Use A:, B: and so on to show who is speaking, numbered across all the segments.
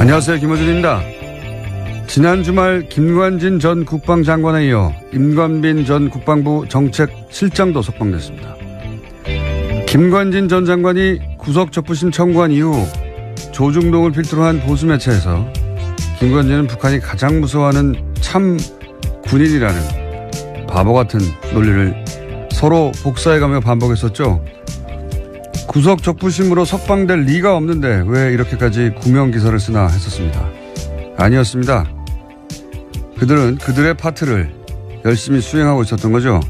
A: 안녕하세요. 김어준입니다. 지난 주말 김관진 전 국방장관에 이어 임관빈 전 국방부 정책실장도 석방됐습니다. 김관진 전 장관이 구속적부심 청구한 이후 조중동을 필두로 한 보수 매체에서 김관진은 북한이 가장 무서워하는 참 군인이라는 바보 같은 논리를 서로 복사해가며 반복했었죠. 구속적부심으로 석방될 리가 없는데 왜 이렇게까지 구명기사를 쓰나 했었습니다. 아니었습니다. 그들은 그들의 파트를 열심히 수행하고 있었던 거죠.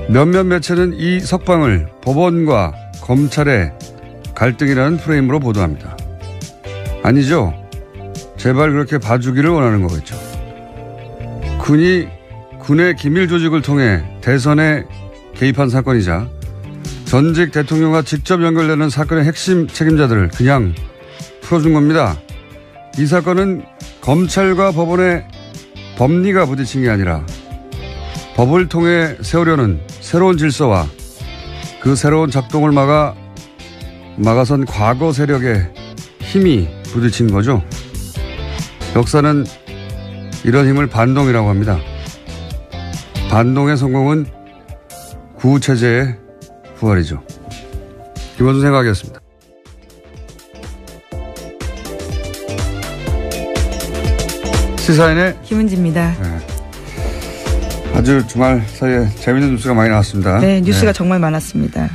A: 몇몇 매체는 이 석방을 법원과 검찰의 갈등이라는 프레임으로 보도합니다. 아니죠. 제발 그렇게 봐주기를 원하는 거겠죠. 군이 군의 기밀 조직을 통해 대선에 개입한 사건이자 전직 대통령과 직접 연결되는 사건의 핵심 책임자들을 그냥 풀어준 겁니다. 이 사건은 검찰과 법원의 법리가 부딪힌 게 아니라 법을 통해 세우려는 새로운 질서와 그 새로운 작동을 막아선 과거 세력의 힘이 부딪힌 거죠. 역사는 이런 힘을 반동이라고 합니다. 반동의 성공은 구체제의 부활이죠. 김원준 생각이었습니다. 시사인의
B: 김은지입니다.
A: 네. 아주 주말 사이에 재미있는 뉴스가 많이 나왔습니다.
B: 네, 뉴스가 정말 많았습니다.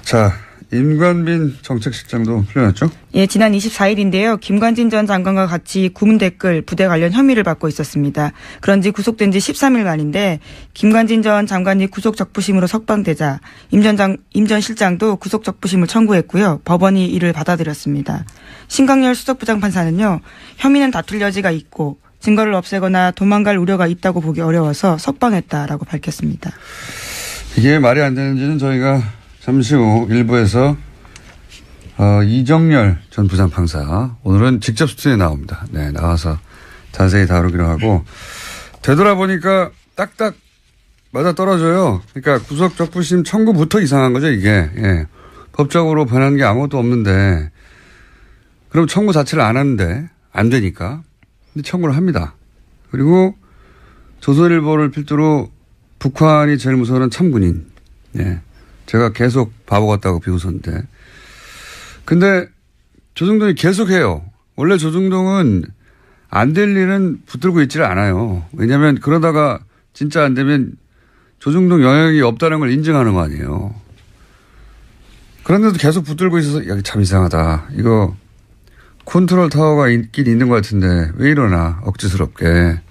A: 자, 임관빈 정책실장도 풀려났죠?
B: 예, 지난 24일인데요. 김관진 전 장관과 같이 구문 댓글 부대 관련 혐의를 받고 있었습니다. 그런지 구속된 지 13일 만인데 김관진 전 장관이 구속적부심으로 석방되자 임 전 실장도 구속적부심을 청구했고요. 법원이 이를 받아들였습니다. 신광열 수석부장판사는요. 혐의는 다툴 여지가 있고 증거를 없애거나 도망갈 우려가 있다고 보기 어려워서 석방했다라고 밝혔습니다.
A: 이게 말이 안 되는지는 저희가 잠시 후 일부에서 이정열 전 부장판사 오늘은 직접 스튜디오에 나옵니다. 네, 나와서 자세히 다루기로 하고 되돌아보니까 딱딱 맞아 떨어져요. 그러니까 구속적부심 청구부터 이상한 거죠 이게. 예. 법적으로 변한 게 아무것도 없는데 그럼 청구 자체를 안 하는데 안 되니까 근데 청구를 합니다. 그리고 조선일보를 필두로 북한이 제일 무서워하는 참군인. 예. 제가 계속 바보 같다고 비웃었는데. 근데 조중동이 계속해요. 원래 조중동은 안 될 일은 붙들고 있지를 않아요. 왜냐하면 그러다가 진짜 안 되면 조중동 영향이 없다는 걸 인정하는 거 아니에요. 그런데도 계속 붙들고 있어서 여기 참 이상하다. 이거 컨트롤 타워가 있긴 있는 것 같은데 왜 이러나 억지스럽게.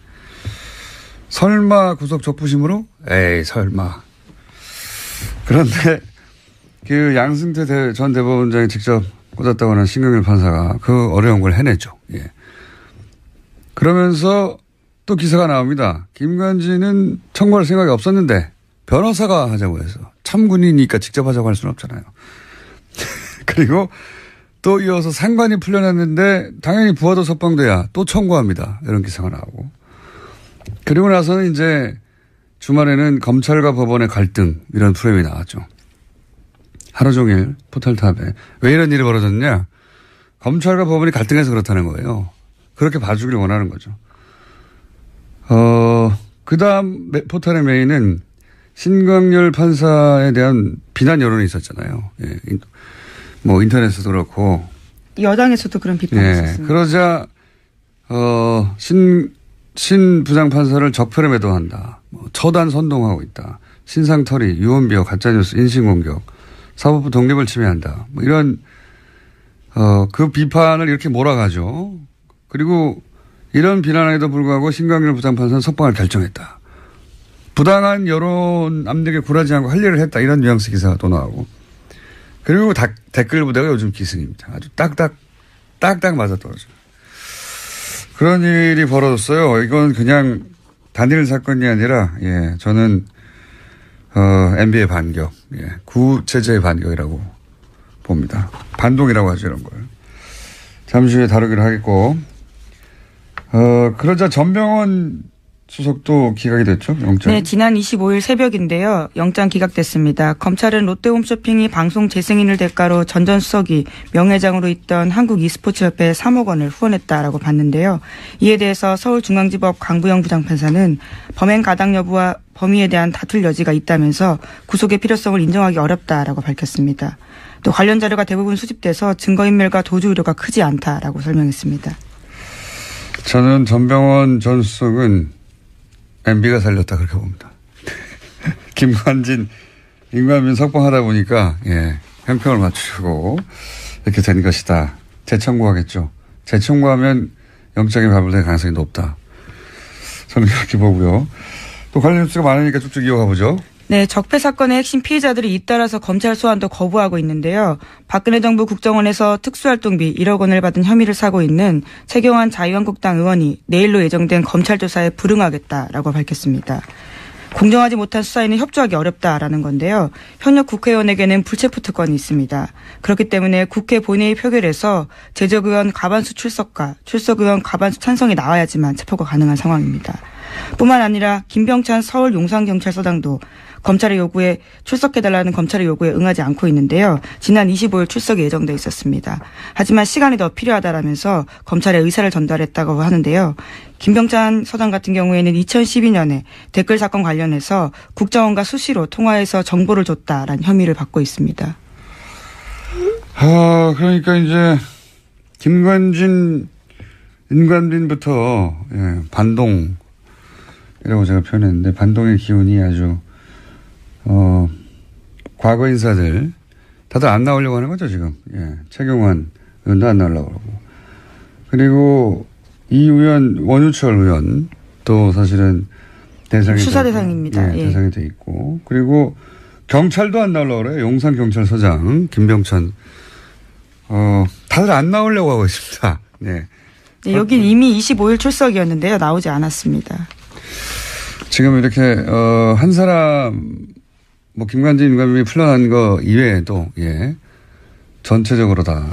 A: 설마 구속적부심으로? 에이 설마. 그런데 그 양승태 전 대법원장이 직접 꽂았다고 하는 신광열 판사가 그 어려운 걸 해냈죠. 예. 그러면서 또 기사가 나옵니다. 김관진은 청구할 생각이 없었는데 변호사가 하자고 해서 참군이니까 직접 하자고 할 수는 없잖아요. 그리고 또 이어서 상관이 풀려났는데 당연히 부하도 석방돼야 또 청구합니다. 이런 기사가 나오고. 그리고 나서는 이제 주말에는 검찰과 법원의 갈등 이런 프레임이 나왔죠. 하루 종일 포털탑에. 왜 이런 일이 벌어졌냐. 검찰과 법원이 갈등해서 그렇다는 거예요. 그렇게 봐주길 원하는 거죠. 그 다음 포털의 메인은 신광열 판사에 대한 비난 여론이 있었잖아요. 예. 뭐 인터넷에도 그렇고.
B: 여당에서도 그런 비판이 있었습니다.
A: 그러자 신 부장판사를 적폐로 매도한다. 처단 선동하고 있다. 신상털이, 유언비어, 가짜뉴스, 인신공격, 사법부 독립을 침해한다. 뭐 이런 그 비판을 이렇게 몰아가죠. 그리고 이런 비난에도 불구하고 신광열 부장판사는 석방을 결정했다. 부당한 여론 압력에 굴하지 않고 할 일을 했다. 이런 뉘앙스 기사가 또 나오고. 그리고 댓글 부대가 요즘 기승입니다. 아주 딱딱 맞아떨어져요. 그런 일이 벌어졌어요. 이건 그냥 단일 사건이 아니라, 예, 저는, MB의 반격, 예, 구체제의 반격이라고 봅니다. 반동이라고 하죠, 이런 걸. 잠시 후에 다루기로 하겠고, 그러자 전병헌 수석도 기각이 됐죠? 영장.
B: 네, 지난 25일 새벽인데요. 영장 기각됐습니다. 검찰은 롯데홈쇼핑이 방송 재승인을 대가로 전 전 수석이 명예회장으로 있던 한국 e스포츠협회에 3억 원을 후원했다라고 봤는데요. 이에 대해서 서울중앙지법 강부영 부장판사는 범행 가당 여부와 범위에 대한 다툴 여지가 있다면서 구속의 필요성을 인정하기 어렵다라고 밝혔습니다. 또 관련 자료가 대부분 수집돼서 증거인멸과 도주 우려가 크지 않다라고 설명했습니다.
A: 저는 전병헌 전 수석은 MB가 살렸다 그렇게 봅니다. 김관진, 임관빈 석방하다 보니까 형평을 맞추고 이렇게 된 것이다. 재청구하겠죠. 재청구하면 영장이 발부될 가능성이 높다. 저는 그렇게 보고요. 또 관련 뉴스가 많으니까 쭉쭉 이어가 보죠.
B: 네, 적폐 사건의 핵심 피의자들이 잇따라서 검찰 소환도 거부하고 있는데요. 박근혜 정부 국정원에서 특수활동비 1억 원을 받은 혐의를 사고 있는 최경환 자유한국당 의원이 내일로 예정된 검찰 조사에 불응하겠다라고 밝혔습니다. 공정하지 못한 수사에는 협조하기 어렵다라는 건데요. 현역 국회의원에게는 불체포 특권이 있습니다. 그렇기 때문에 국회 본회의 표결에서 재적 의원 과반수 출석과 출석 의원 과반수 찬성이 나와야지만 체포가 가능한 상황입니다. 뿐만 아니라 김병찬 서울 용산경찰서장도 검찰의 요구에 출석해달라는 검찰의 요구에 응하지 않고 있는데요. 지난 25일 출석이 예정돼 있었습니다. 하지만 시간이 더 필요하다라면서 검찰의 의사를 전달했다고 하는데요. 김병찬 서장 같은 경우에는 2012년에 댓글 사건 관련해서 국정원과 수시로 통화해서 정보를 줬다라는 혐의를 받고 있습니다.
A: 그러니까 이제 김관진, 임관빈부터 반동이라고 제가 표현했는데 반동의 기운이 아주 과거 인사들 다들 안 나오려고 하는 거죠 지금. 최경환 의원도 안 나오려고 그러고. 그리고 이 의원 원유철 의원 또 사실은 대상이
B: 수사 대상입니다.
A: 대상이 돼 있고 그리고 경찰도 안 나오려고 그래요. 용산경찰서장 김병찬 다들 안 나오려고 하고 있습니다. 네,
B: 여긴 이미 25일 출석이었는데요. 나오지 않았습니다.
A: 지금 이렇게 한 사람 김관진, 임관빈이 풀려난 거 이외에도 전체적으로 다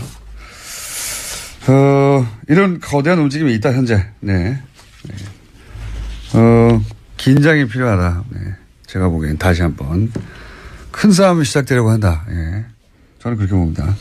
A: 이런 거대한 움직임이 있다 현재. 긴장이 필요하다. 제가 보기엔 다시 한번 큰 싸움이 시작되려고 한다. 저는 그렇게 봅니다.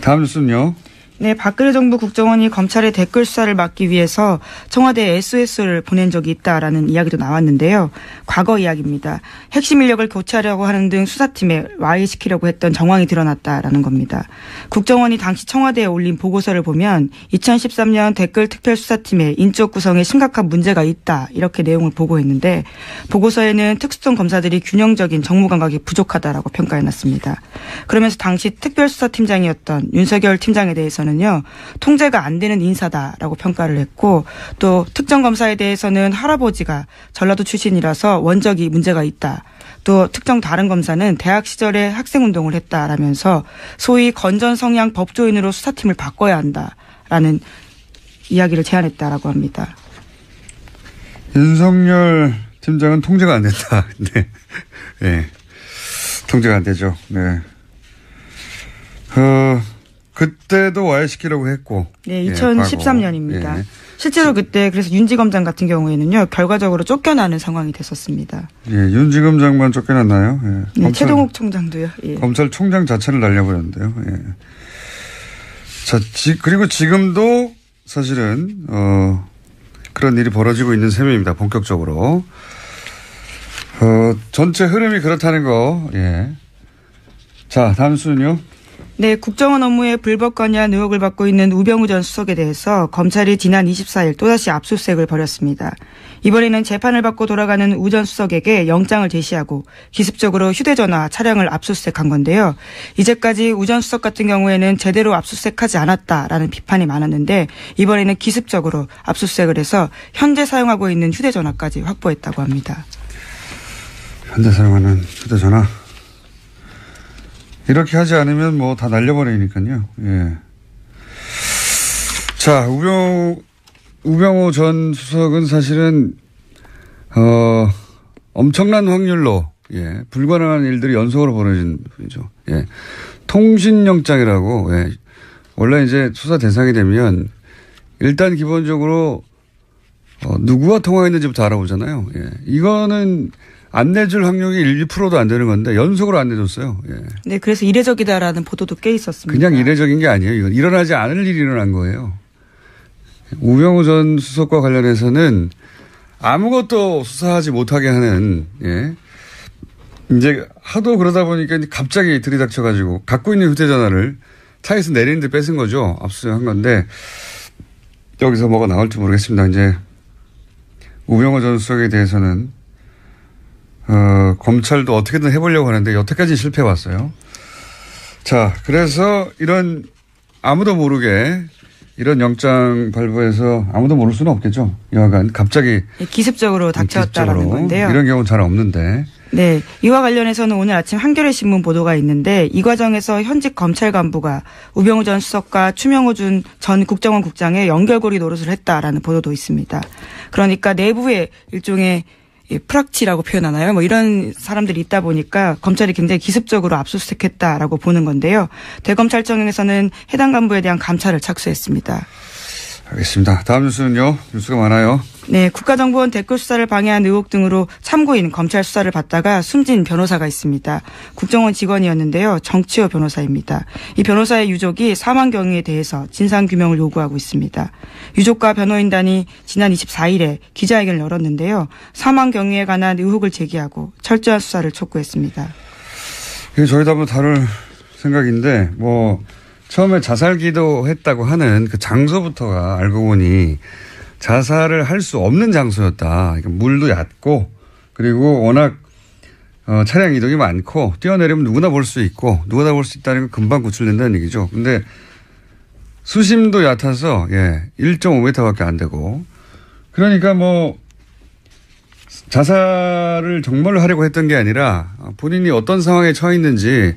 A: 다음 뉴스는요.
B: 네, 박근혜 정부 국정원이 검찰의 댓글 수사를 막기 위해서 청와대에 SOS를 보낸 적이 있다라는 이야기도 나왔는데요. 과거 이야기입니다. 핵심 인력을 교체하려고 하는 등 수사팀에 와해시키려고 했던 정황이 드러났다라는 겁니다. 국정원이 당시 청와대에 올린 보고서를 보면 2013년 댓글 특별수사팀의 인적 구성에 심각한 문제가 있다 이렇게 내용을 보고했는데 보고서에는 특수성 검사들이 균형적인 정무 감각이 부족하다라고 평가해놨습니다. 그러면서 당시 특별수사팀장이었던 윤석열 팀장에 대해서는 통제가 안 되는 인사다라고 평가를 했고 또 특정 검사에 대해서는 할아버지가 전라도 출신이라서 원적이 문제가 있다. 또 특정 다른 검사는 대학 시절에 학생운동을 했다라면서 소위 건전 성향 법조인으로 수사팀을 바꿔야 한다라는 이야기를 제안했다라고 합니다.
A: 윤석열 팀장은 통제가 안 된다. 네. 통제가 안 되죠. 네. 그때도 와해시키려고 했고.
B: 네, 2013년입니다. 실제로 그때 그래서 윤지검장 같은 경우에는요, 결과적으로 쫓겨나는 상황이 됐었습니다.
A: 윤지검장만 쫓겨났나요?
B: 네, 최동욱 총장도요.
A: 검찰총장 자체를 날려버렸는데요. 자, 그리고 지금도 사실은, 그런 일이 벌어지고 있는 셈입니다. 본격적으로. 전체 흐름이 그렇다는 거, 자, 다음 수는요.
B: 네, 국정원 업무에 불법 관여한 의혹을 받고 있는 우병우 전 수석에 대해서 검찰이 지난 24일 또다시 압수수색을 벌였습니다. 이번에는 재판을 받고 돌아가는 우 전 수석에게 영장을 제시하고 기습적으로 휴대전화 차량을 압수수색한 건데요. 이제까지 우 전 수석 같은 경우에는 제대로 압수수색하지 않았다라는 비판이 많았는데 이번에는 기습적으로 압수수색을 해서 현재 사용하고 있는 휴대전화까지 확보했다고 합니다.
A: 현재 사용하는 휴대전화? 이렇게 하지 않으면 다 날려버리니까요. 자, 우병우 전 수석은 사실은, 엄청난 확률로, 불가능한 일들이 연속으로 벌어진 분이죠. 통신영장이라고, 원래 이제 수사 대상이 되면 일단 기본적으로, 누구와 통화했는지부터 알아보잖아요. 예. 이거는 안 내줄 확률이 1%도 안 되는 건데 연속으로 안 내줬어요. 예.
B: 네, 그래서 이례적이다라는 보도도 꽤 있었습니다.
A: 그냥 이례적인 게 아니에요. 이건 일어나지 않을 일이 일어난 거예요. 우병우 전 수석과 관련해서는 아무것도 수사하지 못하게 하는, 예. 이제 하도 그러다 보니까 갑자기 들이닥쳐가지고 갖고 있는 휴대전화를 차에서 내리는데 뺏은 거죠. 압수수색한 건데 여기서 뭐가 나올지 모르겠습니다. 이제 우병우 전 수석에 대해서는 검찰도 어떻게든 해보려고 하는데 여태까지 실패해왔어요. 자, 그래서 이런 아무도 모르게 이런 영장 발부해서 아무도 모를 수는 없겠죠. 여하간 갑자기
B: 기습적으로 닥쳤다라는 건데요.
A: 이런 경우는 잘 없는데.
B: 네. 이와 관련해서는 오늘 아침 한겨레 신문 보도가 있는데 이 과정에서 현직 검찰 간부가 우병우 전 수석과 추명호 전 국정원 국장의 연결고리 노릇을 했다라는 보도도 있습니다. 그러니까 내부에 일종의 프락치라고 표현하나요? 뭐 이런 사람들이 있다 보니까 검찰이 굉장히 기습적으로 압수수색했다라고 보는 건데요. 대검찰청에서는 해당 간부에 대한 감찰을 착수했습니다.
A: 알겠습니다. 다음 뉴스는요. 뉴스가 많아요.
B: 네. 국가정보원 댓글 수사를 방해한 의혹 등으로 참고인 검찰 수사를 받다가 숨진 변호사가 있습니다. 국정원 직원이었는데요. 정치호 변호사입니다. 이 변호사의 유족이 사망 경위에 대해서 진상규명을 요구하고 있습니다. 유족과 변호인단이 지난 24일에 기자회견을 열었는데요. 사망 경위에 관한 의혹을 제기하고 철저한 수사를 촉구했습니다.
A: 저희도 한번 다룰 생각인데 처음에 자살 기도했다고 하는 그 장소부터가 알고 보니 자살을 할 수 없는 장소였다. 그러니까 물도 얕고 그리고 워낙 차량 이동이 많고 뛰어내리면 누구나 볼 수 있고 누구나 볼 수 있다는 건 금방 구출된다는 얘기죠. 근데 수심도 얕아서 1.5m밖에 안 되고 그러니까 자살을 정말로 하려고 했던 게 아니라 본인이 어떤 상황에 처해 있는지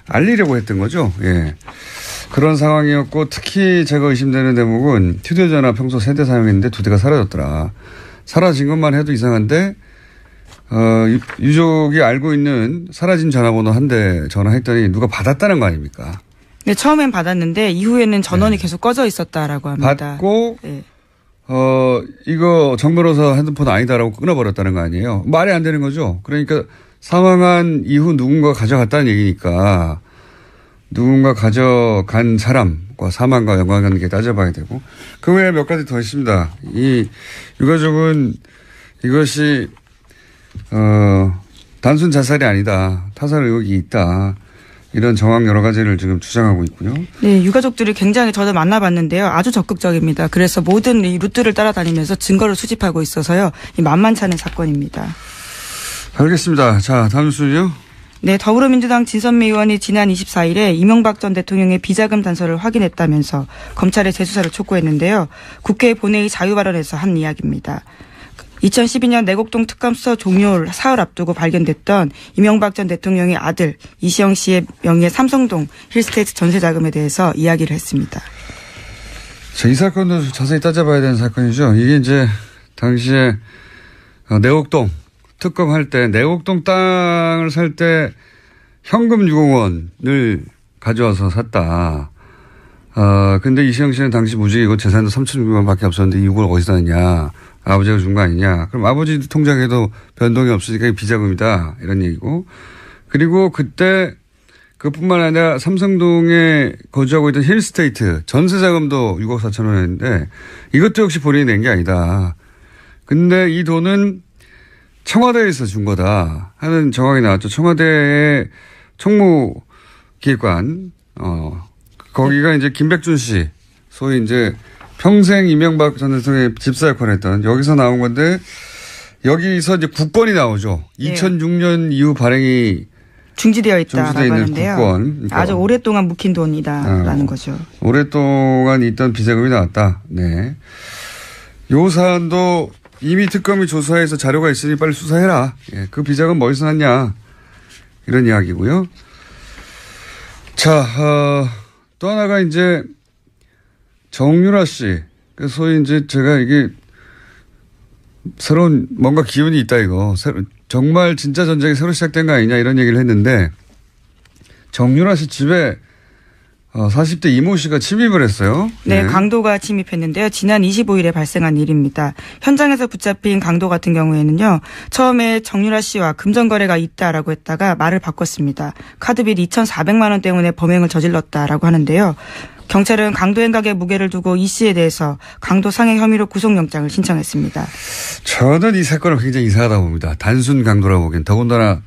A: 알리려고 했던 거죠. 예. 그런 상황이었고 특히 제가 의심되는 대목은 휴대전화 평소 3대 사용했는데 2대가 사라졌더라. 사라진 것만 해도 이상한데 유족이 알고 있는 사라진 전화번호 1대 전화했더니 누가 받았다는 거 아닙니까?
B: 네, 처음엔 받았는데 이후에는 전원이 계속 꺼져 있었다라고 합니다.
A: 받고 이거 정 변호사 핸드폰 아니다라고 끊어버렸다는 거 아니에요. 말이 안 되는 거죠. 그러니까 사망한 이후 누군가 가져갔다는 얘기니까 누군가 가져간 사람과 사망과 연관관계 따져봐야 되고 그 외에 몇 가지 더 있습니다. 이 유가족은 이것이 단순 자살이 아니다. 타살 의혹이 있다. 이런 정황 여러 가지를 지금 주장하고 있고요.
B: 네, 유가족들이 굉장히 저도 만나봤는데요. 아주 적극적입니다. 그래서 모든 이 루트를 따라다니면서 증거를 수집하고 있어서요. 만만치 않은 사건입니다.
A: 알겠습니다. 자, 다음 뉴스는요.
B: 네, 더불어민주당 진선미 의원이 지난 24일에 이명박 전 대통령의 비자금 단서를 확인했다면서 검찰의 재수사를 촉구했는데요. 국회 본회의 자유 발언에서 한 이야기입니다. 2012년 내곡동 특감 수사 종료 사흘 앞두고 발견됐던 이명박 전 대통령의 아들 이시영 씨의 명의의 삼성동 힐스테이트 전세 자금에 대해서 이야기를 했습니다.
A: 자, 이 사건도 자세히 따져봐야 되는 사건이죠. 이게 이제 당시에 내곡동 특검할 때 내곡동 땅을 살 때 현금 6억 원을 가져와서 샀다. 근데 이시영 씨는 당시 무직이고 재산도 3,600만 밖에 없었는데 이걸 어디서 샀냐. 아버지가 준 거 아니냐. 그럼 아버지 통장에도 변동이 없으니까 비자금이다. 이런 얘기고. 그리고 그때 그뿐만 아니라 삼성동에 거주하고 있던 힐스테이트 전세자금도 6억 4천 원이었는데 이것도 역시 본인이 낸 게 아니다. 근데 이 돈은 청와대에서 준 거다 하는 정황이 나왔죠. 청와대의 총무기획관, 거기가 이제 김백준 씨, 소위 이제 평생 이명박 전 대통령의 집사 역할을 했던 여기서 나온 건데 여기서 이제 국권이 나오죠. 네. 2006년 이후 발행이
B: 중지되어 있다라고 하는데요.
A: 국권. 그러니까
B: 아주 오랫동안 묵힌 돈이다라는 거죠.
A: 오랫동안 있던 비자금이 나왔다. 네. 요 사안도 이미 특검이 조사해서 자료가 있으니 빨리 수사해라. 예, 그 비자금 어디서 났냐. 이런 이야기고요. 자, 또 하나가 이제 정유라 씨. 소위 이제 제가 이게 새로운 뭔가 기운이 있다 이거. 정말 진짜 전쟁이 새로 시작된 거 아니냐 이런 얘기를 했는데 정유라 씨 집에 40대 이모 씨가 침입을 했어요.
B: 네, 강도가 침입했는데요. 지난 25일에 발생한 일입니다. 현장에서 붙잡힌 강도 같은 경우에는요. 처음에 정유라 씨와 금전거래가 있다라고 했다가 말을 바꿨습니다. 카드빚 2,400만 원 때문에 범행을 저질렀다라고 하는데요. 경찰은 강도 행각의 무게를 두고 이 씨에 대해서 강도 상해 혐의로 구속영장을 신청했습니다.
A: 저는 이 사건을 굉장히 이상하다고 봅니다. 단순 강도라고 보기엔. 더군다나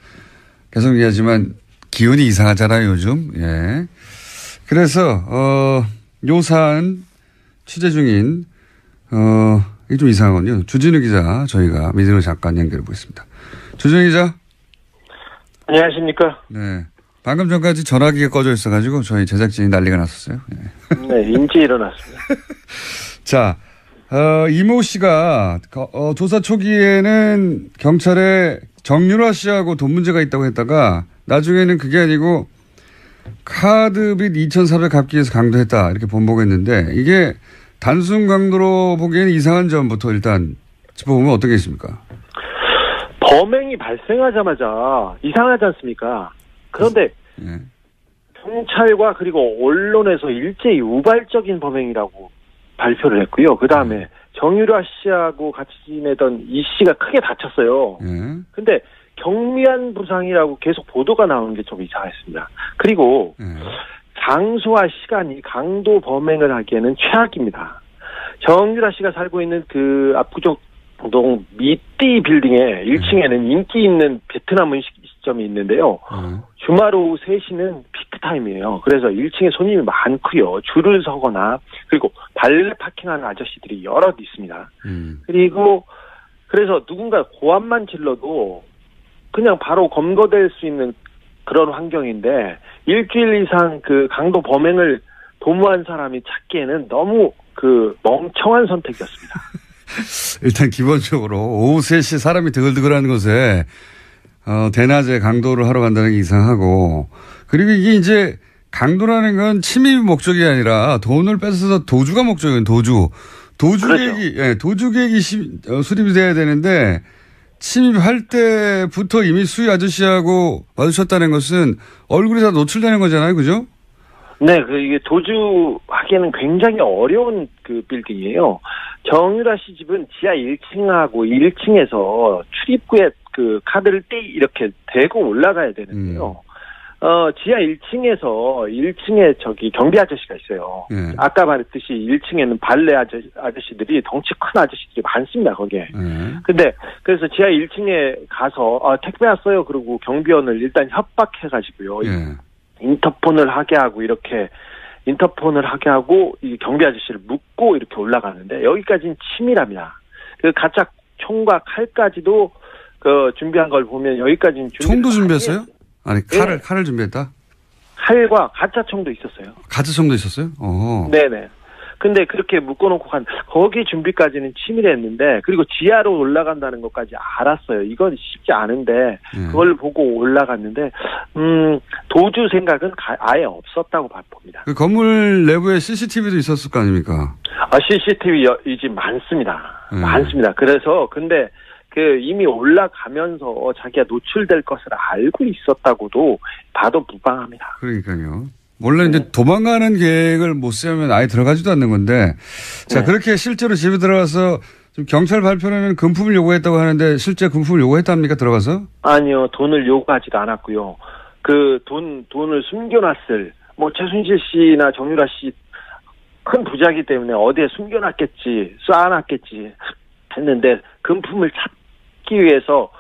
A: 계속 얘기하지만 기운이 이상하잖아요, 요즘. 예. 그래서 요 사안 취재 중인 이게 좀 이상하군요. 주진우 기자 저희가 미디어로 잠깐 연결해 보겠습니다. 주진우 기자.
C: 안녕하십니까.
A: 네. 방금 전까지 전화기가 꺼져 있어가지고 저희 제작진이 난리가 났었어요. 네,
C: 네 인지 일어났습니다.
A: 자, 이모 씨가 조사 초기에는 경찰에 정유라 씨하고 돈 문제가 있다고 했다가 나중에는 그게 아니고 카드빚 2,400 갚기 위해서 강도했다 이렇게 번복했는데 이게 단순 강도로 보기에는 이상한 점부터 일단 짚어보면 어떤 게 있습니까?
C: 범행이 발생하자마자 이상하지 않습니까? 그런데
A: 네.
C: 경찰과 그리고 언론에서 일제히 우발적인 범행이라고 발표를 했고요. 그다음에 정유라 씨하고 같이 지내던 이 씨가 크게 다쳤어요. 근데 경미한 부상이라고 계속 보도가 나오는 게 좀 이상했습니다. 그리고 장소와 시간이 강도 범행을 하기에는 최악입니다. 정유라 씨가 살고 있는 그 압구정동 미띠 빌딩의 1층에는 인기 있는 베트남 음식점이 있는데요. 주말 오후 3시는 피크타임이에요. 그래서 1층에 손님이 많고요. 줄을 서거나 그리고 발레 파킹하는 아저씨들이 여럿 있습니다. 그리고 그래서 누군가 고함만 질러도 그냥 바로 검거될 수 있는 그런 환경인데 일주일 이상 그 강도 범행을 도모한 사람이 찾기에는 너무 그 멍청한 선택이었습니다.
A: 일단 기본적으로 오후 3시 사람이 드글드글하는 곳에 대낮에 강도를 하러 간다는 게 이상하고 그리고 이게 이제 강도라는 건 침입이 목적이 아니라 돈을 뺏어서 도주가 목적이에요. 도주 계획이 예, 도주 계획이 수립이 돼야 되는데 침입할 때부터 이미 수희 아저씨하고 마주쳤다는 것은 얼굴이 다 노출되는 거잖아요. 그죠?
C: 네, 이게 도주하기에는 굉장히 어려운 그 빌딩이에요. 정유라 씨 집은 지하 1층하고 1층에서 출입구에 그 카드를 이렇게 대고 올라가야 되는데요. 지하 1층에서 1층에 저기 경비 아저씨가 있어요. 아까 말했듯이 1층에는 발레 아저씨들이 덩치 큰 아저씨들이 많습니다, 거기에. 근데 그래서 지하 1층에 가서 택배 왔어요. 그리고 경비원을 일단 협박해가지고요. 인터폰을 하게 하고 이 경비 아저씨를 묶고 이렇게 올라가는데 여기까지는 치밀합니다. 그 가짜 총과 칼까지도 그 준비한 걸 보면 여기까지는
A: 총도 준비했어요? 아니 칼을 준비했다?
C: 칼과 가짜 총도 있었어요.
A: 가짜 총도 있었어요?
C: 네네. 근데 그렇게 묶어놓고 거기 준비까지는 치밀했는데 그리고 지하로 올라간다는 것까지 알았어요. 이건 쉽지 않은데 그걸 보고 올라갔는데 도주 생각은 아예 없었다고 봅니다.
A: 그 건물 내부에 CCTV도 있었을 거 아닙니까?
C: CCTV 이 집 많습니다. 많습니다. 그래서 근데 그 이미 올라가면서 자기가 노출될 것을 알고 있었다고도 봐도 무방합니다.
A: 그러니까요. 원래 이제 도망가는 계획을 못 세우면 아예 들어가지도 않는 건데, 자, 그렇게 실제로 집에 들어가서 좀 경찰 발표는 금품을 요구했다고 하는데 실제 금품을 요구했답니까? 들어가서?
C: 아니요, 돈을 요구하지도 않았고요. 그 돈을 숨겨놨을, 최순실 씨나 정유라 씨 큰 부자이기 때문에 어디에 숨겨놨겠지, 쌓아놨겠지 했는데 금품을 찾기 위해서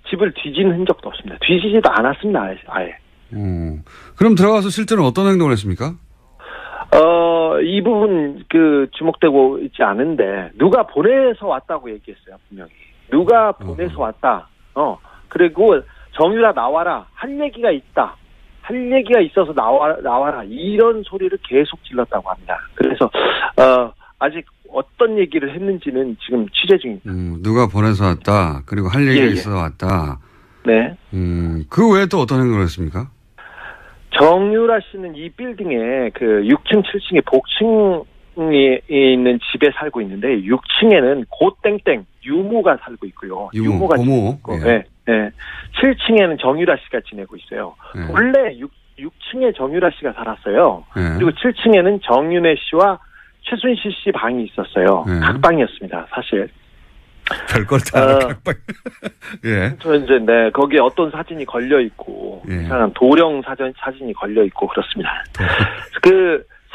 C: 집을 뒤진 흔적도 없습니다. 뒤지지도 않았습니다, 아예.
A: 그럼 들어가서 실제로 어떤 행동을 했습니까?
C: 이 부분 주목되고 있지 않은데 누가 보내서 왔다고 얘기했어요, 분명히. 누가 보내서 왔다. 그리고 정유라 나와라. 할 얘기가 있다. 할 얘기가 있어서 나와라. 이런 소리를 계속 질렀다고 합니다. 그래서 아직 어떤 얘기를 했는지는 지금 취재 중입니다.
A: 누가 보내서 왔다. 그리고 할 얘기가 있어서 왔다.
C: 네.
A: 그 외에 또 어떤 행동을 했습니까?
C: 정유라 씨는 이 빌딩에 6층, 7층에 복층에 있는 집에 살고 있는데 6층에는 고땡땡 유모가 살고 있고요. 유모가
A: 고모.
C: 있고, 네. 7층에는 정유라 씨가 지내고 있어요. 원래 6층 6층에 정유라 씨가 살았어요.
A: 네.
C: 그리고 7층에는 정윤혜 씨와 최순실 씨 방이 있었어요.
A: 네.
C: 각방이었습니다, 사실.
A: 별걸 다 알아, 각방. 예.
C: 저 이제, 네, 거기에 어떤 사진이 걸려있고,
A: 예.
C: 이상한 도령 사진이 걸려있고, 그렇습니다.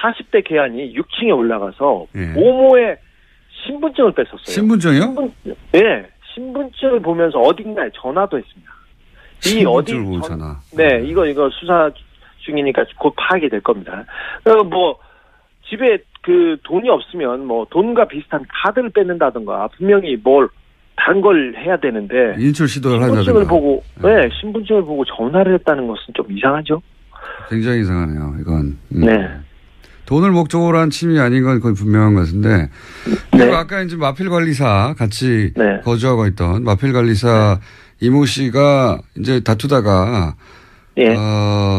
C: 40대 계안이 6층에 올라가서,
A: 예.
C: 모모의 신분증을 뺐었어요.
A: 신분증이요?
C: 네. 신분증을 보면서 어딘가에 전화도 했습니다. 이 어디
A: 전화.
C: 네, 이거 수사 중이니까 곧 파악이 될 겁니다. 뭐 집에 그 돈이 없으면 뭐 돈과 비슷한 카드를 뺏는다든가 분명히 뭘 다른 걸 해야 되는데
A: 인출 시도를 한다든가.
C: 신분증을 보고 네, 신분증을 보고 전화를 했다는 것은 좀 이상하죠.
A: 굉장히 이상하네요. 이건.
C: 네.
A: 돈을 목적으로 한 침이 아닌 건 거의 분명한 것 같은데. 그리고
C: 네.
A: 아까 이제 마필 관리사 같이
C: 네.
A: 거주하고 있던 마필 관리사 이모 씨가 이제 다투다가
C: 예.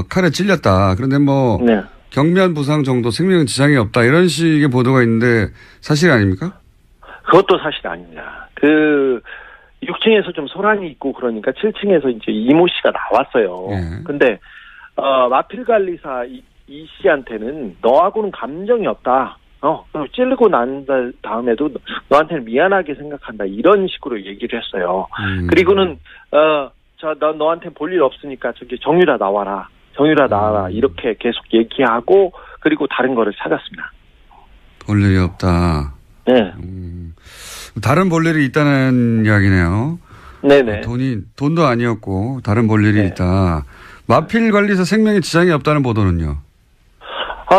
A: 칼에 찔렸다. 그런데 뭐
C: 네.
A: 경미한 부상 정도 생명 지장이 없다. 이런 식의 보도가 있는데 사실 아닙니까?
C: 그것도 사실 아닙니다. 6층에서 좀 소란이 있고 그러니까 7층에서 이제 이모 씨가 나왔어요.
A: 예.
C: 근데 마필 관리사 이 씨한테는 너하고는 감정이 없다. 찌르고 난 다음에도 너한테는 미안하게 생각한다. 이런 식으로 얘기를 했어요. 그리고는 너한테 볼 일 없으니까 저기 정유라 나와라. 정유라 나와라. 이렇게 계속 얘기하고 그리고 다른 거를 찾았습니다.
A: 볼 일이 없다.
C: 네.
A: 다른 볼 일이 있다는 이야기네요.
C: 네네.
A: 돈도 아니었고 다른 볼 일이
C: 네.
A: 있다. 마필 관리사 생명에 지장이 없다는 보도는요?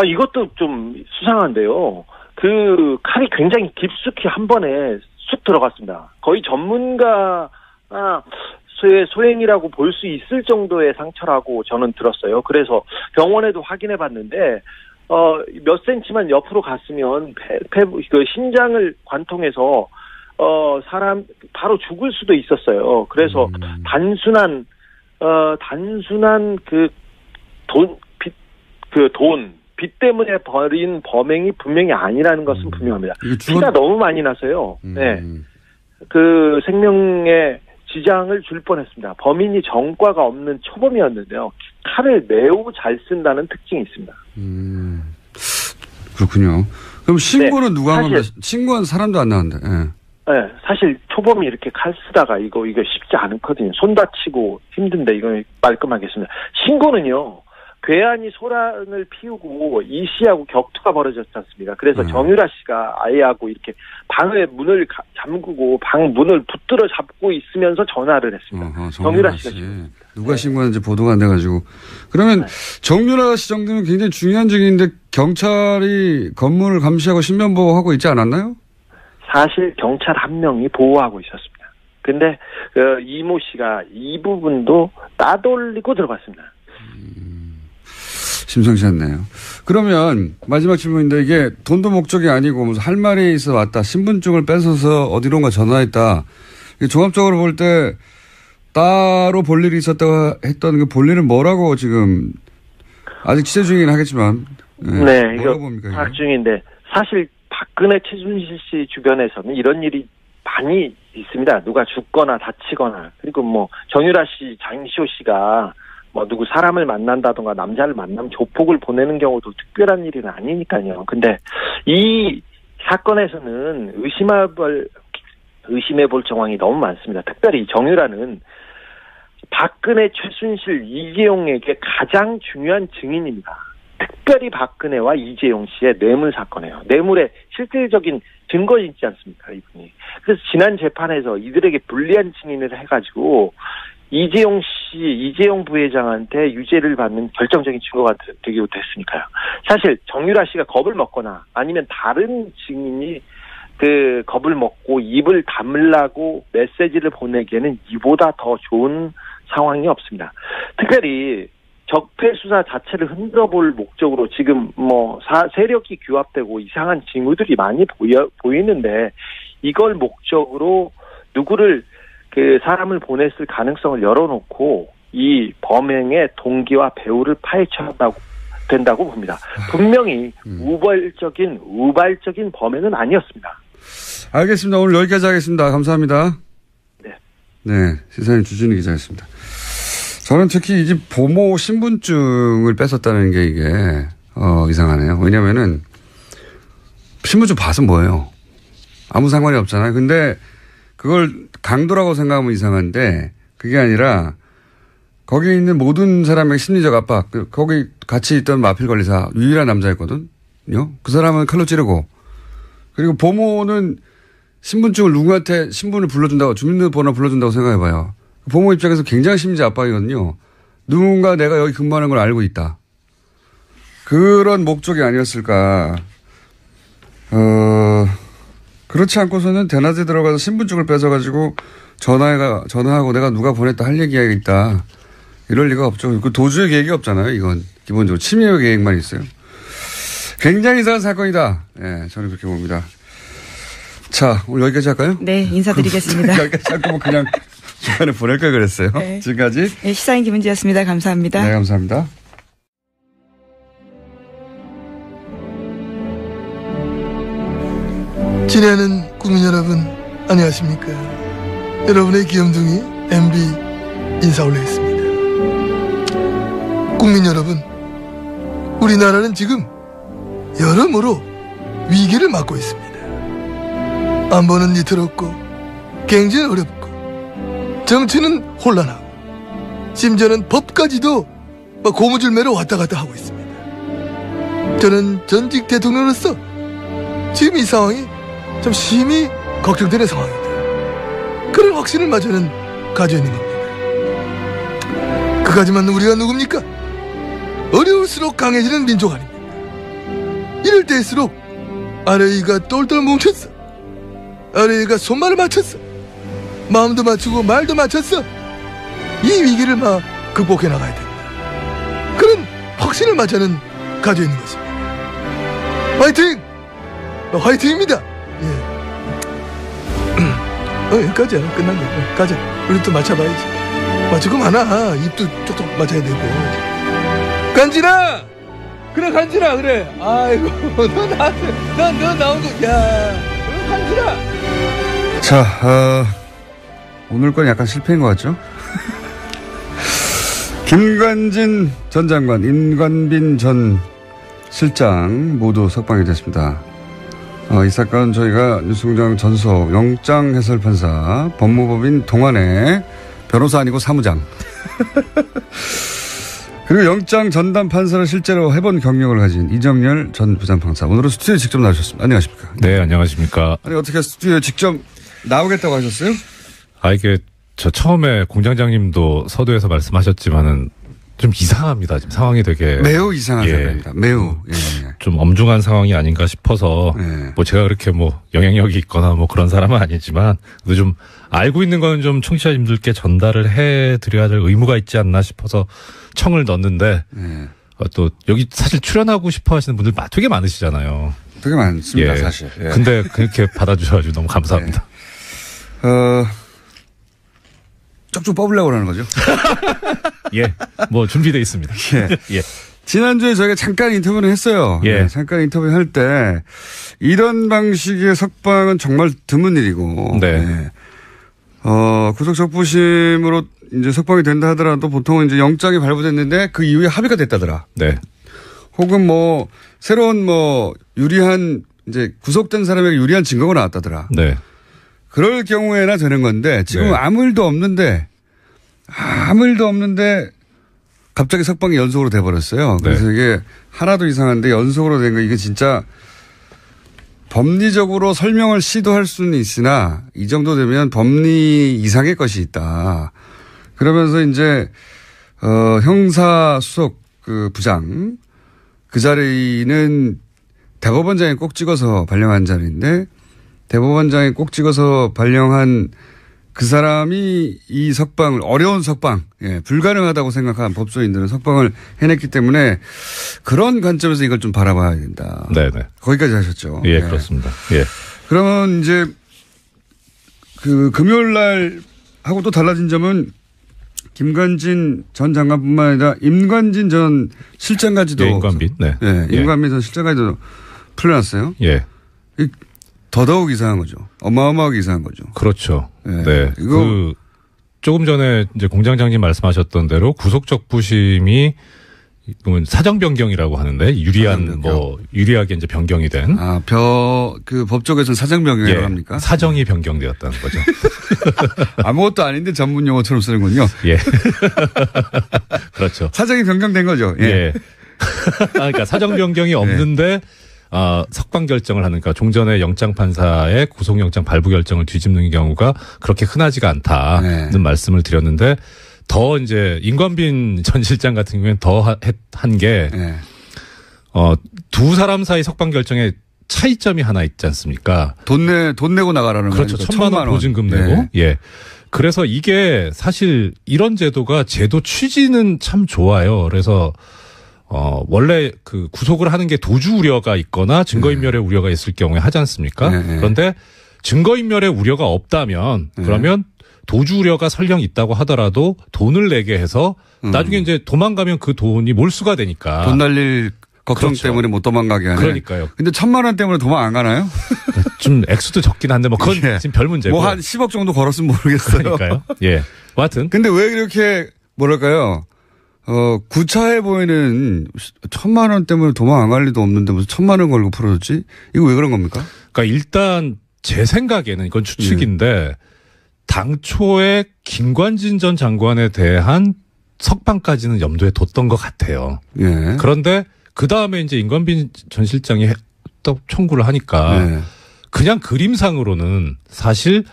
C: 이것도 좀 수상한데요. 그 칼이 굉장히 깊숙이 한 번에 쑥 들어갔습니다. 거의 전문가 소행이라고 볼 수 있을 정도의 상처라고 저는 들었어요. 그래서 병원에도 확인해 봤는데 몇 센치만 옆으로 갔으면 그 신장을 관통해서 사람 바로 죽을 수도 있었어요. 그래서 단순한 빚 때문에 벌인 범행이 분명히 아니라는 것은 분명합니다. 피가 너무 많이 나서요. 네. 그 생명에 지장을 줄 뻔했습니다. 범인이 전과가 없는 초범이었는데요. 칼을 매우 잘 쓴다는 특징이 있습니다.
A: 그렇군요. 그럼 신고는
C: 네,
A: 누가 한 겁니까? 신고한 사람도 안 나왔는데. 네.
C: 네, 사실 초범이 이렇게 칼 쓰다가 이거 쉽지 않거든요. 손 다치고 힘든데 이거 말끔하겠습니다. 신고는요. 괴한이 소란을 피우고 이 씨하고 격투가 벌어졌지 않습니까? 그래서 정유라 씨가 아이하고 이렇게 방의 문을 잠그고 방 문을 붙들어 잡고 있으면서 전화를 했습니다. 정유라 씨가
A: 누가 신고하는지 보도가 안 돼가지고. 그러면 정유라 씨 정도면 굉장히 중요한 증인인데 경찰이 건물을 감시하고 신변보호하고 있지 않았나요?
C: 사실 경찰 한 명이 보호하고 있었습니다. 근데 이모 씨가 이 부분도 따돌리고 들어갔습니다.
A: 심상치 않네요. 그러면 마지막 질문인데 이게 돈도 목적이 아니고 무슨 할 말이 있어 왔다. 신분증을 뺏어서 어디론가 전화했다. 종합적으로 볼 때 따로 볼 일이 있었다고 했던 그 볼 일은 뭐라고 지금 아직 취재 중이긴 하겠지만.
C: 네, 이거
A: 봅니까,
C: 파악 중인데 사실 박근혜 최순실 씨 주변에서는 이런 일이 많이 있습니다. 누가 죽거나 다치거나 그리고 뭐 정유라 씨, 장시호 씨가 뭐 누구 사람을 만난다던가 남자를 만나면 조폭을 보내는 경우도 특별한 일은 아니니까요. 근데 이 사건에서는 의심해볼 정황이 너무 많습니다. 특별히 정유라는 박근혜, 최순실, 이재용에게 가장 중요한 증인입니다. 특별히 박근혜와 이재용 씨의 뇌물 사건이에요. 뇌물의 실질적인 증거 있지 않습니까, 이분이. 그래서 지난 재판에서 이들에게 불리한 증인을 해가지고 이재용 부회장한테 유죄를 받는 결정적인 증거가 되기도 했으니까요. 사실 정유라 씨가 겁을 먹거나 아니면 다른 증인이 그 겁을 먹고 입을 다물라고 메시지를 보내기에는 이보다 더 좋은 상황이 없습니다. 특별히 적폐 수사 자체를 흔들어볼 목적으로 지금 뭐 세력이 규합되고 이상한 징후들이 많이 보이는데 이걸 목적으로 누구를 그 사람을 보냈을 가능성을 열어놓고 이 범행의 동기와 배후를 파헤쳐야 된다고 봅니다. 분명히 우발적인 범행은 아니었습니다.
A: 알겠습니다. 오늘 여기까지 하겠습니다. 감사합니다.
C: 네.
A: 네, 시사인 주진우 기자였습니다. 저는 특히 이 집 보모 신분증을 뺏었다는 게 이게 이상하네요. 왜냐면은 신분증 봐서 뭐예요? 아무 상관이 없잖아요. 근데 그걸 강도라고 생각하면 이상한데 그게 아니라 거기 있는 모든 사람의 심리적 압박, 거기 같이 있던 마필 관리사 유일한 남자였거든요. 그 사람은 칼로 찌르고 그리고 보모는 신분증을 누구한테 신분을 불러준다고 주민등록번호 불러준다고 생각해봐요. 보모 입장에서 굉장히 심리적 압박이거든요. 누군가 내가 여기 근무하는 걸 알고 있다. 그런 목적이 아니었을까. 그렇지 않고서는 대낮에 들어가서 신분증을 뺏어가지고 전화하고 내가 누가 보냈다 할 얘기가 있다. 이럴 리가 없죠. 그 도주의 계획이 없잖아요. 이건 기본적으로 침해 계획만 있어요. 굉장히 이상한 사건이다. 예, 저는 그렇게 봅니다. 자, 오늘 여기까지 할까요?
B: 네, 인사드리겠습니다.
A: 여기까지 하고 그냥 중간에 보낼 걸 그랬어요. 네. 지금까지.
B: 네, 시사인 김은지였습니다. 감사합니다.
A: 네, 감사합니다.
D: 친애하는 국민 여러분, 안녕하십니까. 여러분의 귀염둥이 MB 인사 올리겠습니다. 국민 여러분, 우리나라는 지금 여러모로 위기를 맞고 있습니다. 안보는 위태롭고 경제는 어렵고 정치는 혼란하고 심지어는 법까지도 고무줄매로 왔다 갔다 하고 있습니다. 저는 전직 대통령으로서 지금 이 상황이 참 심히 걱정되는 상황입니다. 그런 확신을 저는 가지고 있는 겁니다. 그까지만 우리가 누굽니까? 어려울수록 강해지는 민족 아닙니까? 이럴 때일수록 아래위가 똘똘 뭉쳤어. 아래위가 손발을 맞췄어. 마음도 맞추고 말도 맞췄어. 이 위기를 극복해 나가야 됩니다. 그런 확신을 저는 가지고 있는 것입니다. 화이팅! 화이팅입니다. 예. 여기까지야. 끝난 거야. 가자. 우리 또 맞춰봐야지. 맞추고 많아. 입도 쪽쪽 맞아야 되고. 간지나! 그래, 간지나, 그래. 아이고, 너 나온 거, 야. 그래, 간지나!
A: 자, 오늘 건 약간 실패인 것 같죠? 김관진 전 장관, 임관빈 전 실장 모두 석방이 됐습니다. 이 사건 저희가 뉴스공장 전속 영장 해설판사 법무법인 동안의 변호사 아니고 사무장 그리고 영장 전담 판사를 실제로 해본 경력을 가진 이정열 전 부장판사 오늘은 스튜디오에 직접 나오셨습니다. 안녕하십니까?
E: 네, 안녕하십니까?
A: 아니 어떻게 스튜디오에 직접 나오겠다고 하셨어요?
E: 이게 저 처음에 공장장님도 서두에서 말씀하셨지만은 좀 이상합니다. 지금 상황이 되게
A: 매우 이상한 상황입니다. 매우
E: 좀 엄중한 상황이 아닌가 싶어서 제가 그렇게 영향력이 있거나 그런 사람은 아니지만 그래도 좀 알고 있는 건 좀 청취자님들께 전달을 해드려야 될 의무가 있지 않나 싶어서 청을 넣었는데 또 여기 사실 출연하고 싶어 하시는 분들 되게 많으시잖아요.
A: 되게 많습니다, 사실.
E: 근데 그렇게 받아주셔가지고 너무 감사합니다.
A: 쪽쪽 뽑으려고 하는 거죠?
E: 예, 준비되어 있습니다.
A: 예. 지난주에 저희가 잠깐 인터뷰를 했어요.
E: 예.
A: 네, 잠깐 인터뷰 할 때, 이런 방식의 석방은 정말 드문 일이고,
E: 네.
A: 구속적부심으로 이제 석방이 된다 하더라도 보통은 이제 영장이 발부됐는데 그 이후에 합의가 됐다더라.
E: 네.
A: 혹은 새로운 유리한, 이제 구속된 사람에게 유리한 증거가 나왔다더라.
E: 네.
A: 그럴 경우에나 되는 건데 지금 아무 일도 없는데 갑자기 석방이 연속으로 돼버렸어요. 그래서 이게 하나도 이상한데 연속으로 된 거 이게 진짜 법리적으로 설명을 시도할 수는 있으나 이 정도 되면 법리 이상의 것이 있다. 그러면서 이제 형사수석 부장 그 자리는 대법원장이 꼭 찍어서 발령한 자리인데 대법원장이 꼭 찍어서 발령한 그 사람이 이 석방을 어려운 석방, 불가능하다고 생각한 법조인들은 석방을 해냈기 때문에 그런 관점에서 이걸 좀 바라봐야 된다.
E: 네네.
A: 거기까지 하셨죠.
E: 예, 그렇습니다. 예.
A: 그러면 이제 금요일 날 하고 또 달라진 점은 김관진 전 장관뿐만 아니라 임관진 전 실장까지도.
E: 예, 임관빈. 네.
A: 임관빈 전 실장까지도 풀려났어요.
E: 예.
A: 더더욱 이상한 거죠. 어마어마하게 이상한 거죠.
E: 그렇죠. 네.
A: 이거
E: 조금 전에 이제 공장장님 말씀하셨던 대로 구속적부심이 사정 변경이라고 하는데 유리하게 이제 변경이 된.
A: 그 법조계에서는 사정 변경이라고 합니까?
E: 사정이 변경되었다는 거죠.
A: 아무것도 아닌데 전문 용어처럼 쓰는군요.
E: 예. 그렇죠.
A: 사정이 변경된 거죠. 예.
E: 그러니까 사정 변경이 없는데 석방 결정을 하니까 종전의 영장 판사의 구속영장 발부 결정을 뒤집는 경우가 그렇게 흔하지가 않다는 말씀을 드렸는데 더 이제 임관빈 전 실장 같은 경우에는 더 한 게 두 사람 사이 석방 결정에 차이점이 하나 있지 않습니까?
A: 돈 내고 나가라는 거죠.
E: 그렇죠. 1,000만 원 보증금 내고. 예. 그래서 이게 사실 이런 제도가 제도 취지는 참 좋아요. 그래서 원래 그 구속을 하는 게 도주 우려가 있거나 증거인멸의 우려가 있을 경우에 하지 않습니까? 그런데 증거인멸의 우려가 없다면 그러면 도주 우려가 설령 있다고 하더라도 돈을 내게 해서 나중에 이제 도망가면 그 돈이 몰수가 되니까.
A: 돈 날릴 걱정 그렇죠. 때문에 못 도망가게 하네.
E: 그러니까요.
A: 근데 1,000만 원 때문에 도망 안 가나요?
E: 좀 액수도 적긴 한데 뭐 그건 지금 별 문제고.
A: 뭐 한 10억 정도 걸었으면 모르겠어요.
E: 그러니까요. 예. 뭐 하여튼.
A: 근데 왜 이렇게 뭐랄까요? 구차해 보이는 1,000만 원 때문에 도망 안 갈 리도 없는데 무슨 1,000만 원 걸고 풀어줬지? 이거 왜 그런 겁니까?
E: 그러니까 일단 제 생각에는 이건 추측인데 당초에 김관진 전 장관에 대한 석방까지는 염두에 뒀던 것 같아요.
A: 예.
E: 그런데 그 다음에 이제 임관빈 전 실장이 또 청구를 하니까 그냥 그림상으로는 사실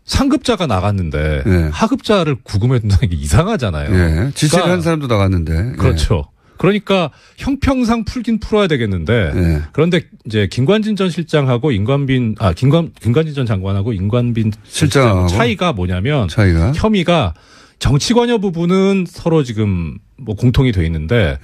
E: 상급자가 나갔는데 하급자를 구금해 둔다는 게 이상하잖아요.
A: 지시를 한 사람도 나갔는데.
E: 그렇죠. 그러니까 형평상 풀긴 풀어야 되겠는데 그런데 이제 김관진 전 실장하고 김관진 전 장관하고 임관빈 실장 차이가 뭐냐면 혐의가 정치 관여 부분은 서로 지금 뭐 공통이 돼 있는데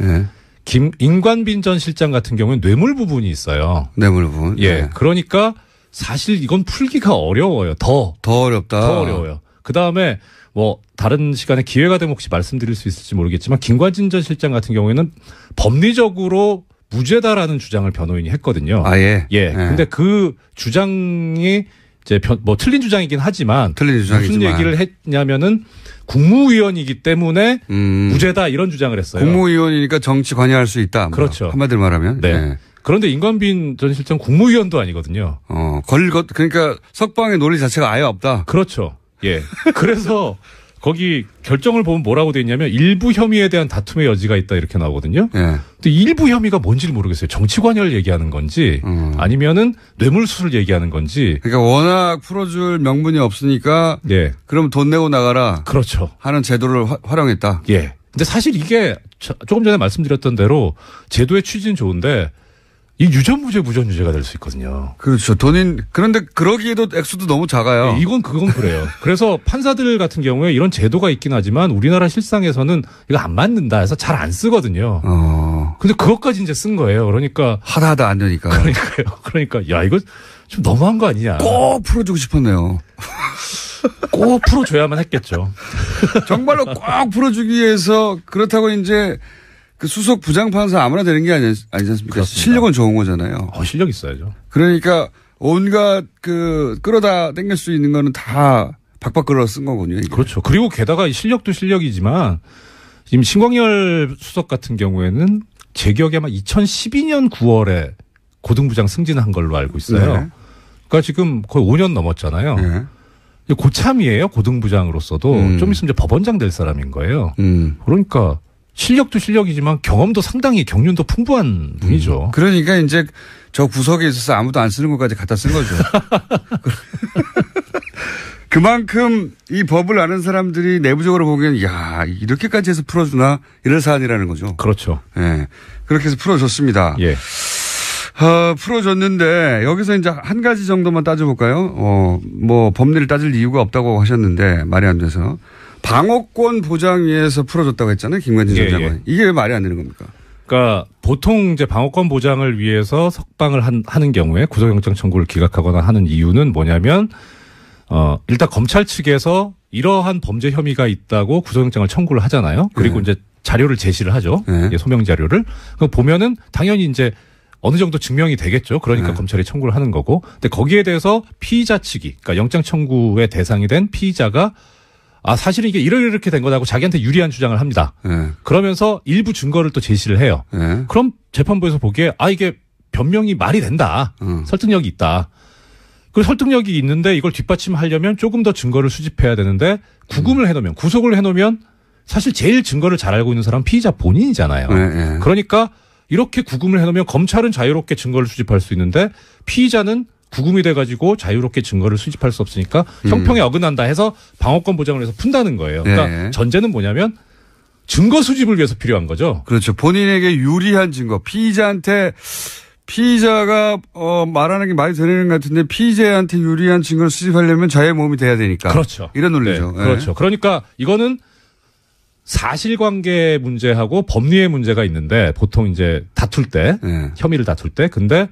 E: 임관빈 전 실장 같은 경우는 뇌물 부분이 있어요.
A: 뇌물 부분.
E: 예. 그러니까 사실 이건 풀기가 어려워요. 더
A: 어렵다.
E: 더 어려워요. 그 다음에 뭐 다른 시간에 기회가 되면 혹시 말씀드릴 수 있을지 모르겠지만 김관진 전 실장 같은 경우에는 법리적으로 무죄다라는 주장을 변호인이 했거든요. 예. 근데 그 주장이 이제 뭐 틀린 주장이긴 하지만 무슨 얘기를 했냐면은 국무위원이기 때문에 무죄다 이런 주장을 했어요.
A: 국무위원이니까 정치 관여할 수 있다. 뭐.
E: 그렇죠.
A: 한마디로 말하면.
E: 네. 그런데 임관빈 전 실장 국무위원도 아니거든요.
A: 그러니까 석방의 논리 자체가 아예 없다.
E: 그렇죠. 예. 그래서 거기 결정을 보면 뭐라고 돼 있냐면 일부 혐의에 대한 다툼의 여지가 있다 이렇게 나오거든요. 근데 일부 혐의가 뭔지를 모르겠어요. 정치 관여를 얘기하는 건지 아니면은 뇌물수수를 얘기하는 건지.
A: 그러니까 워낙 풀어줄 명분이 없으니까. 그럼 돈 내고 나가라.
E: 그렇죠.
A: 하는 제도를 활용했다.
E: 예. 근데 사실 이게 조금 전에 말씀드렸던 대로 제도의 취지는 좋은데 이 유전무죄 무전유죄가 될 수 있거든요.
A: 그렇죠. 그런데 그러기에도 액수도 너무 작아요.
E: 네, 그건 그래요. 그래서 판사들 같은 경우에 이런 제도가 있긴 하지만 우리나라 실상에서는 이거 안 맞는다 해서 잘 안 쓰거든요. 근데 그것까지 이제 쓴 거예요. 그러니까.
A: 하다 안 되니까.
E: 그러니까, 야, 이거 좀 너무한 거 아니냐.
A: 꼭 풀어주고 싶었네요.
E: 꼭 풀어줘야만 했겠죠.
A: 정말로 꼭 풀어주기 위해서 그렇다고 이제 그 수석 부장판사 아무나 되는 게 아니지 않습니까? 그렇습니다. 실력은 좋은 거잖아요.
E: 실력 있어야죠.
A: 그러니까 온갖 끌어다 땡길 수 있는 거는 다 박박 끌어 쓴 거군요. 이게.
E: 그렇죠. 그리고 게다가 실력도 실력이지만 지금 신광열 수석 같은 경우에는 제 기억에 아마 2012년 9월에 고등부장 승진한 걸로 알고 있어요. 그러니까 지금 거의 5년 넘었잖아요. 고참이에요. 고등부장으로서도 좀 있으면 이제 법원장 될 사람인 거예요. 그러니까 실력도 실력이지만 경험도 상당히 경륜도 풍부한 분이죠.
A: 그러니까 이제 저 구석에 있어서 아무도 안 쓰는 것까지 갖다 쓴 거죠. 그만큼 이 법을 아는 사람들이 내부적으로 보기엔 야 이렇게까지 해서 풀어주나 이런 사안이라는 거죠.
E: 그렇죠.
A: 예, 그렇게 해서 풀어줬습니다.
E: 예.
A: 풀어줬는데 여기서 이제 한 가지 정도만 따져볼까요? 뭐 법리를 따질 이유가 없다고 하셨는데 말이 안 돼서. 방어권 보장 위해서 풀어줬다고 했잖아요. 김관진 전 장관이. 이게 왜 말이 안 되는 겁니까?
E: 그러니까 보통 이제 방어권 보장을 위해서 석방을 하는 경우에 구속영장 청구를 기각하거나 하는 이유는 뭐냐면 일단 검찰 측에서 이러한 범죄 혐의가 있다고 구속영장을 청구를 하잖아요. 그리고 이제 자료를 제시를 하죠. 소명 자료를. 그럼 보면은 당연히 이제 어느 정도 증명이 되겠죠. 그러니까 검찰이 청구를 하는 거고. 근데 거기에 대해서 피의자 측이 그러니까 영장 청구의 대상이 된 피의자가 사실은 이게 이렇게 된 거라고 자기한테 유리한 주장을 합니다.
A: 네.
E: 그러면서 일부 증거를 또 제시를 해요.
A: 네.
E: 그럼 재판부에서 보기에 이게 변명이 말이 된다. 설득력이 있다. 그 설득력이 있는데 이걸 뒷받침하려면 조금 더 증거를 수집해야 되는데 구금을 해놓으면 구속을 해놓으면 사실 제일 증거를 잘 알고 있는 사람은 피의자 본인이잖아요.
A: 네.
E: 그러니까 이렇게 구금을 해놓으면 검찰은 자유롭게 증거를 수집할 수 있는데 피의자는 구금이 돼가지고 자유롭게 증거를 수집할 수 없으니까 형평에 어긋난다 해서 방어권 보장을 해서 푼다는 거예요. 그러니까
A: 네.
E: 전제는 뭐냐면 증거 수집을 위해서 필요한 거죠.
A: 그렇죠. 본인에게 유리한 증거. 피의자가 말하는 게 말이 되는 것 같은데 피의자한테 유리한 증거를 수집하려면 자의 몸이 돼야 되니까.
E: 그렇죠.
A: 이런 논리죠.
E: 네. 그렇죠. 그러니까 이거는 사실관계 문제하고 법리의 문제가 있는데 보통 이제 다툴 때 혐의를 다툴 때 근데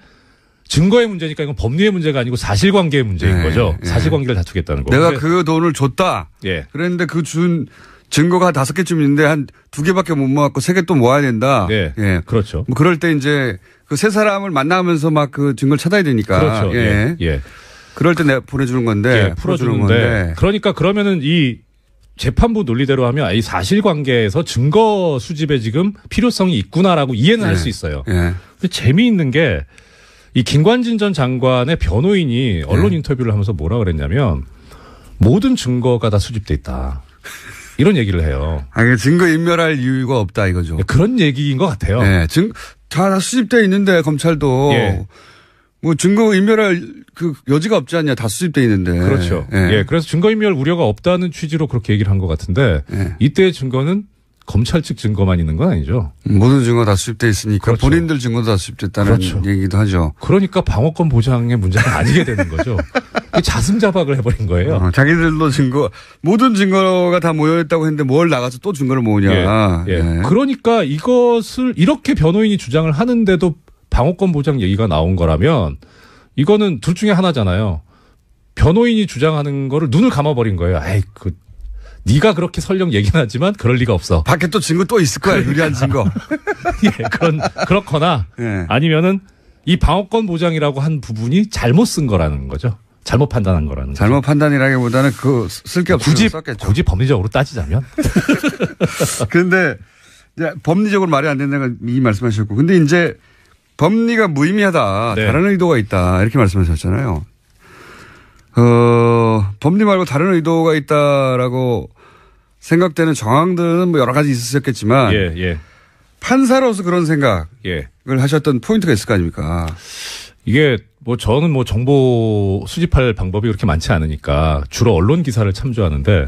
E: 증거의 문제니까 이건 법리의 문제가 아니고 사실관계의 문제인 거죠. 사실관계를 다투겠다는 거.
A: 내가 그 돈을 줬다.
E: 예.
A: 그랬는데 그 준 증거가 5개쯤 있는데 한 2개밖에 못 모았고 3개 또 모아야 된다.
E: 네.
A: 예.
E: 그렇죠.
A: 뭐 그럴 때 이제 그 세 사람을 만나면서 막 그 증거를 찾아야 되니까.
E: 그렇죠. 예. 예.
A: 그럴 때 내가 보내주는 건데.
E: 풀어주는 건데. 그러니까 그러면은 이 재판부 논리대로 하면 이 사실관계에서 증거 수집에 지금 필요성이 있구나라고 이해는 할 수 있어요. 근데 재미있는 게 이 김관진 전 장관의 변호인이 언론 인터뷰를 하면서 뭐라 그랬냐면 모든 증거가 다 수집돼 있다. 이런 얘기를 해요.
A: 증거 인멸할 이유가 없다 이거죠.
E: 그런 얘기인 것 같아요.
A: 네, 다 수집돼 있는데 검찰도 뭐 증거 인멸할 그 여지가 없지 않냐. 다 수집돼 있는데.
E: 그렇죠. 그래서 증거 인멸 우려가 없다는 취지로 그렇게 얘기를 한 것 같은데 이때의 증거는 검찰 측 증거만 있는 건 아니죠.
A: 모든 증거 다 수집돼 있으니까
E: 그렇죠.
A: 본인들 증거도 다 수집됐다는 얘기도 하죠.
E: 그러니까 방어권 보장의 문제가 아니게 되는 거죠. 자승자박을 해버린 거예요.
A: 자기들도 모든 증거가 다 모여있다고 했는데 뭘 나가서 또 증거를 모으냐.
E: 그러니까 이것을 이렇게 변호인이 주장을 하는데도 방어권 보장 얘기가 나온 거라면 이거는 둘 중에 하나잖아요. 변호인이 주장하는 거를 눈을 감아버린 거예요. 네가 그렇게 설령 얘기는 하지만 그럴 리가 없어.
A: 밖에 또 증거 또 있을 거야. 유리한 증거.
E: 그렇거나 아니면은 이 방어권 보장이라고 한 부분이 잘못 쓴 거라는 거죠. 잘못 판단한 거라는 거죠.
A: 잘못 판단이라기보다는 쓸 게 없어서 썼겠죠.
E: 굳이 법리적으로 따지자면.
A: 그런데 법리적으로 말이 안 된다는 이 말씀하셨고. 근데 이제 법리가 무의미하다. 다른 의도가 있다. 이렇게 말씀하셨잖아요. 법리 말고 다른 의도가 있다라고 생각되는 정황들은 뭐 여러 가지 있었겠지만 판사로서 그런 생각을 하셨던 포인트가 있을 거 아닙니까?
E: 이게 저는 정보 수집할 방법이 그렇게 많지 않으니까 주로 언론 기사를 참조하는데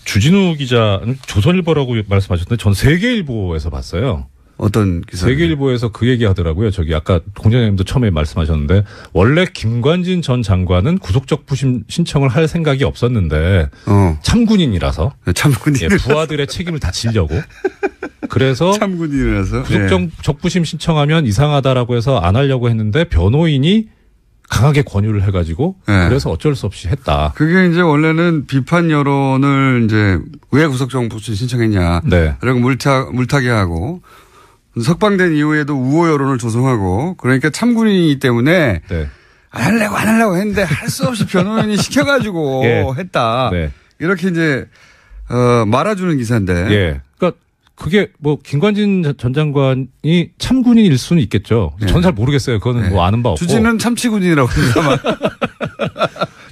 E: 주진우 기자는 조선일보라고 말씀하셨는데 전 세계일보에서 봤어요.
A: 어떤 기사?
E: 세계일보에서 그 얘기 하더라고요. 아까 공장장님도 처음에 말씀하셨는데 원래 김관진 전 장관은 구속적부심 신청을 할 생각이 없었는데 참군인이라서 부하들의 책임을 다 지려고 그래서
A: 참군인이라서
E: 구속적부심 신청하면 이상하다라고 해서 안 하려고 했는데 변호인이 강하게 권유를 해가지고 그래서 어쩔 수 없이 했다.
A: 그게 이제 원래는 비판 여론을 이제 왜 구속적부심 신청했냐. 그리고 물타기 하고 석방된 이후에도 우호 여론을 조성하고 그러니까 참군인이기 때문에 안 하려고 했는데 할 수 없이 변호인이 시켜가지고 했다. 이렇게 이제 말아주는 기사인데.
E: 그러니까 그게 김관진 전 장관이 참군인일 수는 있겠죠. 저는 잘 모르겠어요. 그거는 아는 바 없고.
A: 주진은 참치군인이라고 합니다만.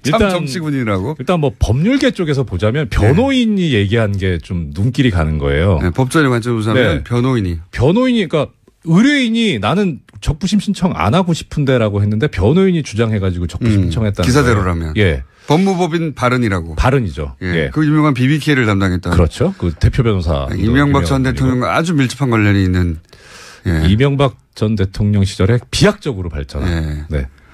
A: 참 정치군이라고.
E: 일단 법률계 쪽에서 보자면 변호인이 얘기한 게 좀 눈길이 가는 거예요.
A: 법전의 관점에서 보자면 변호인이 그러니까
E: 의뢰인이 나는 적부심 신청 안 하고 싶은데라고 했는데 변호인이 주장해가지고 적부심 신청했다는
A: 기사대로라면. 법무법인 발언이라고.
E: 발언이죠.
A: 그 유명한 BBK를 담당했던.
E: 그렇죠. 그 대표 변호사.
A: 이명박 전 대통령과 아주 밀접한 관련이 있는.
E: 이명박 전 대통령 시절에 비약적으로 발전한.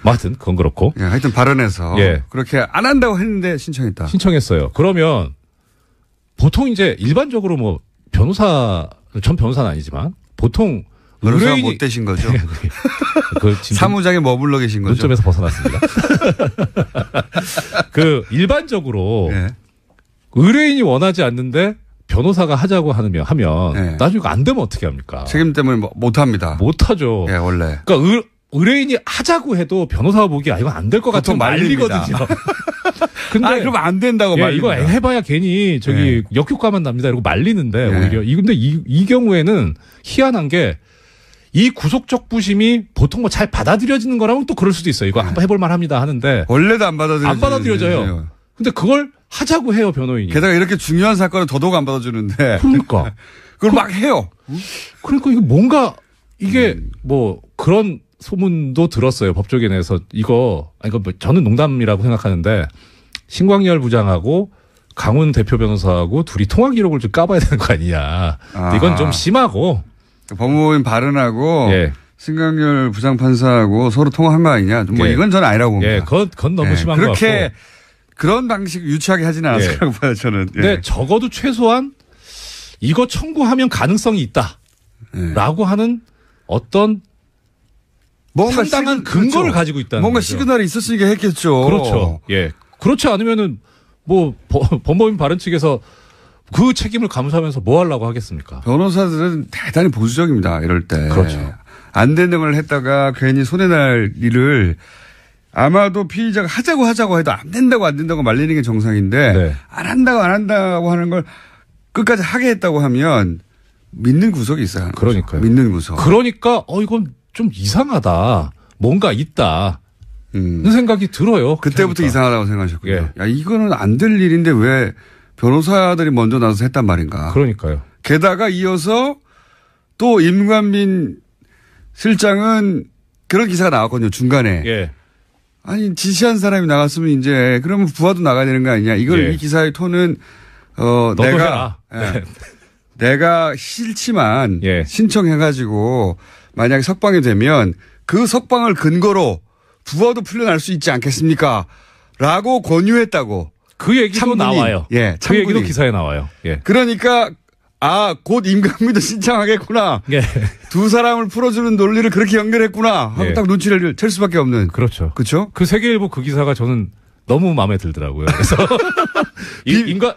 E: 하여튼 그건 그렇고.
A: 하여튼 발언해서 그렇게 안 한다고 했는데 신청했다.
E: 신청했어요. 그러면 보통 이제 일반적으로 전 변호사는 아니지만 보통
A: 의뢰인이 못 되신 거죠. 사무장에 머물러 계신 거죠.
E: 논점에서 벗어났습니다. 일반적으로 의뢰인이 원하지 않는데 변호사가 하자고 하면 나중에 안 되면 어떻게 합니까?
A: 책임 때문에 못 합니다.
E: 못 하죠.
A: 원래.
E: 그러니까 의뢰인이 하자고 해도 변호사가 보기에 이건 안 될 것 같은 말리거든요.
A: 근데 그러면 안 된다고 말립니다.
E: 이거 해봐야 괜히 저기 역효과만 납니다. 이러고 말리는데 오히려 근데 이 경우에는 희한한 게 이 구속적부심이 보통 뭐 잘 받아들여지는 거라면 또 그럴 수도 있어요. 이거 한번 해볼 만합니다 하는데
A: 원래도 안 받아들여져요.
E: 근데 그걸 하자고 해요 변호인이.
A: 게다가 이렇게 중요한 사건을 더더욱 안 받아주는데.
E: 그러니까
A: 그걸 막 해요.
E: 그러니까 이거 뭔가 이게 뭐 그런 소문도 들었어요. 법조계내에서 이거 뭐 저는 농담이라고 생각하는데 신광열 부장하고 강훈 대표 변호사하고 둘이 통화 기록을 좀 까봐야 되는 거 아니냐. 이건 좀 심하고.
A: 법무법인 발언하고 신광열 부장판사하고 서로 통화한 거 아니냐. 뭐 이건 저는 아니라고 봅니다.
E: 그건 너무 심한 것 같고.
A: 그렇게 그런 방식 유치하게 하지는 않았을 거라고 봐요. 저는.
E: 근데 적어도 최소한 이거 청구하면 가능성이 있다. 라고 하는 어떤 뭔가 상당한 근거를 가지고 있다는
A: 뭔가
E: 거죠.
A: 시그널이 있었으니까 했겠죠.
E: 그렇죠. 그렇지 않으면은 뭐 법무법인 발언 측에서 그 책임을 감수하면서 뭐 하려고 하겠습니까?
A: 변호사들은 대단히 보수적입니다. 이럴 때.
E: 그렇죠.
A: 안 되는 걸 했다가 괜히 손해날 일을 아마도 피의자가 하자고 해도 안 된다고 말리는 게 정상인데 안 한다고 하는 걸 끝까지 하게 했다고 하면 믿는 구석이 있어요.
E: 그러니까요.
A: 믿는 구석.
E: 그러니까 이건 좀 이상하다. 뭔가 있다. 는 생각이 들어요.
A: 그때부터
E: 그러니까.
A: 이상하다고 생각하셨고요. 야, 이거는 안 될 일인데 왜 변호사들이 먼저 나서서 했단 말인가.
E: 그러니까요.
A: 게다가 이어서 또 임관민 실장은 그런 기사가 나왔거든요. 중간에. 아니 지시한 사람이 나갔으면 이제 그러면 부하도 나가야 되는 거 아니냐. 이걸 이 기사의 톤은 내가 싫지만 신청해가지고 만약에 석방이 되면 그 석방을 근거로 부하도 풀려날 수 있지 않겠습니까? 라고 권유했다고.
E: 그 얘기도
A: 참군이,
E: 나와요. 그 얘기도 기사에 나와요.
A: 그러니까 곧 임관민도 신청하겠구나. 두 사람을 풀어주는 논리를 그렇게 연결했구나 하고 딱 눈치를 챌 수밖에 없는.
E: 그렇죠.
A: 그렇죠?
E: 그 세계일보 그 기사가 저는 너무 마음에 들더라고요. 그래서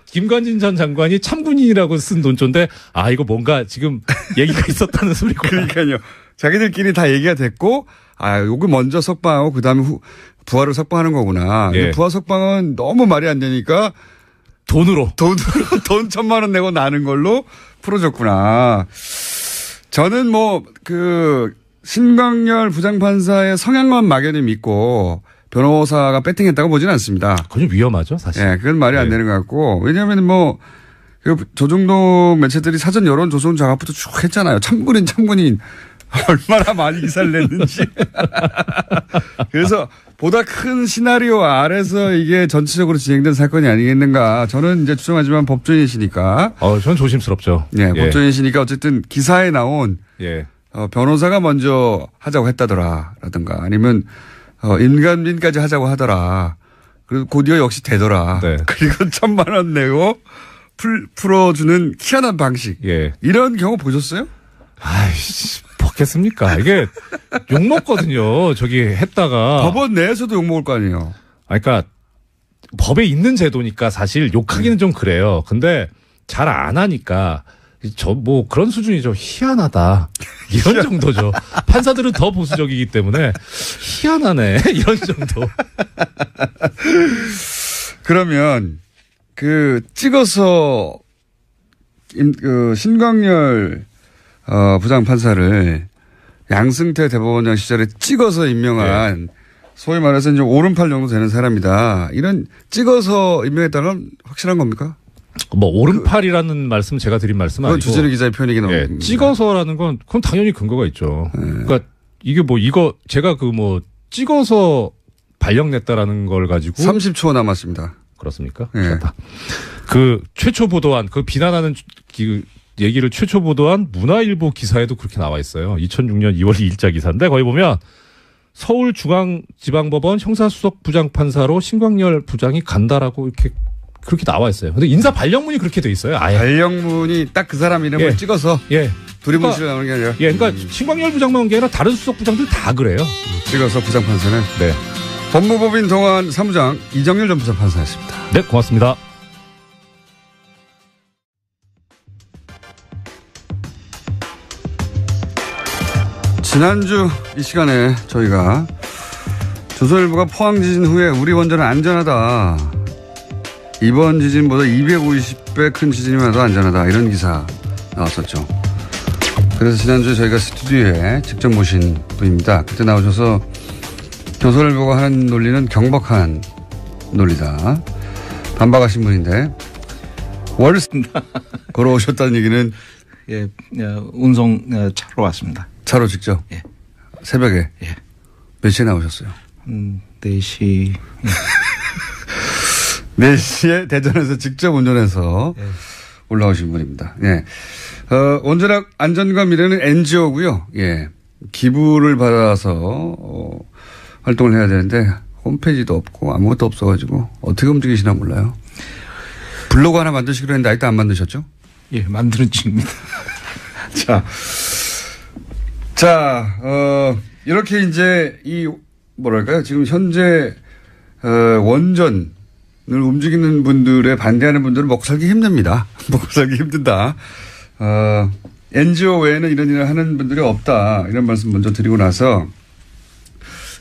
E: 김관진 전 장관이 참군인이라고 쓴 논조인데 이거 뭔가 지금 얘기가 있었다는 소리구나.
A: 그러니까요. 자기들끼리 다 얘기가 됐고 요거 먼저 석방하고 그다음에 부하를 석방하는 거구나. 부하 석방은 너무 말이 안 되니까 돈 1,000만 원 내고 나는 걸로 풀어줬구나. 저는 신광열 부장판사의 성향만 막연히 믿고 변호사가 배팅했다고 보지는 않습니다.
E: 그건 좀 위험하죠, 사실.
A: 그건 말이 안 되는 것 같고. 왜냐하면 조중동 매체들이 사전 여론 조성 작업부터 쭉 했잖아요. 참군인. 얼마나 많이 기사를 냈는지. 그래서 보다 큰 시나리오 아래서 이게 전체적으로 진행된 사건이 아니겠는가. 저는 이제 추정하지만 법조인이시니까.
E: 전 조심스럽죠.
A: 법조인이시니까 어쨌든 기사에 나온 변호사가 먼저 하자고 했다더라라든가 아니면 임관민까지 하자고 하더라. 그리고 곧이어 역시 되더라. 그리고 1,000만 원 내고 풀어주는 희한한 방식. 이런 경우 보셨어요?
E: 먹겠습니까? 이게 욕먹거든요. 저기 했다가.
A: 법원 내에서도 욕먹을 거 아니에요.
E: 그러니까 법에 있는 제도니까 사실 욕하기는 좀 그래요. 근데 잘 안 하니까 그런 수준이죠. 희한하다. 이런 정도죠. 판사들은 더 보수적이기 때문에 희한하네. 이런 정도.
A: 그러면 찍어서 신광열 부장판사를 양승태 대법원장 시절에 찍어서 임명한 소위 말해서 이제 오른팔 정도 되는 사람이다. 이런 찍어서 임명했다는 확실한 겁니까?
E: 오른팔이라는 말씀 제가 드린 말씀은 아니고.
A: 주진우 기자의 표현이긴 합니다.
E: 찍어서라는 건 그건 당연히 근거가 있죠. 그러니까 이게 제가 찍어서 발령냈다라는 걸 가지고
A: 30초 남았습니다.
E: 그렇습니까? 최초 보도한 비난하는 얘기를 최초 보도한 문화일보 기사에도 그렇게 나와 있어요. 2006년 2월 2일자 기사인데 거기 보면 서울중앙지방법원 형사수석 부장판사로 신광열 부장이 간다라고 그렇게 나와 있어요. 근데 인사 발령문이 그렇게 돼 있어요.
A: 발령문이 딱 그 사람 이름을 찍어서 두리뭉실로 나오는 게 아니라.
E: 그러니까 신광열 부장만 온 게 아니라 다른 수석 부장들 다 그래요.
A: 찍어서 부장판사는. 법무법인 동안 사무장 이정열 전 부장판사였습니다.
E: 네, 고맙습니다.
A: 지난주 이 시간에 저희가 조선일보가 포항 지진 후에 우리 원전은 안전하다. 이번 지진보다 250배 큰 지진이면 더 안전하다. 이런 기사 나왔었죠. 그래서 지난주에 저희가 스튜디오에 직접 모신 분입니다. 그때 나오셔서 조선일보가 하는 논리는 경박한 논리다. 반박하신 분인데 걸어오셨다는 얘기는
F: 예, 운송 차로 왔습니다.
A: 차로 직접?
F: 예.
A: 새벽에?
F: 예.
A: 몇 시에 나오셨어요?
F: 4시.
A: 4시에 대전에서 직접 운전해서 예. 올라오신 분입니다. 예. 원자력 안전과 미래는 NGO고요. 예. 기부를 받아서 활동을 해야 되는데 홈페이지도 없고 아무것도 없어가지고 어떻게 움직이시나 몰라요. 블로그 하나 만드시기로 했는데 아직도 안 만드셨죠?
F: 예, 만드는 중입니다.
A: 이렇게 이제 뭐랄까요. 지금 현재, 원전을 움직이는 분들의 반대하는 분들은 먹고 살기 힘듭니다. 먹고 살기 힘든다. NGO 외에는 이런 일을 하는 분들이 없다. 이런 말씀 먼저 드리고 나서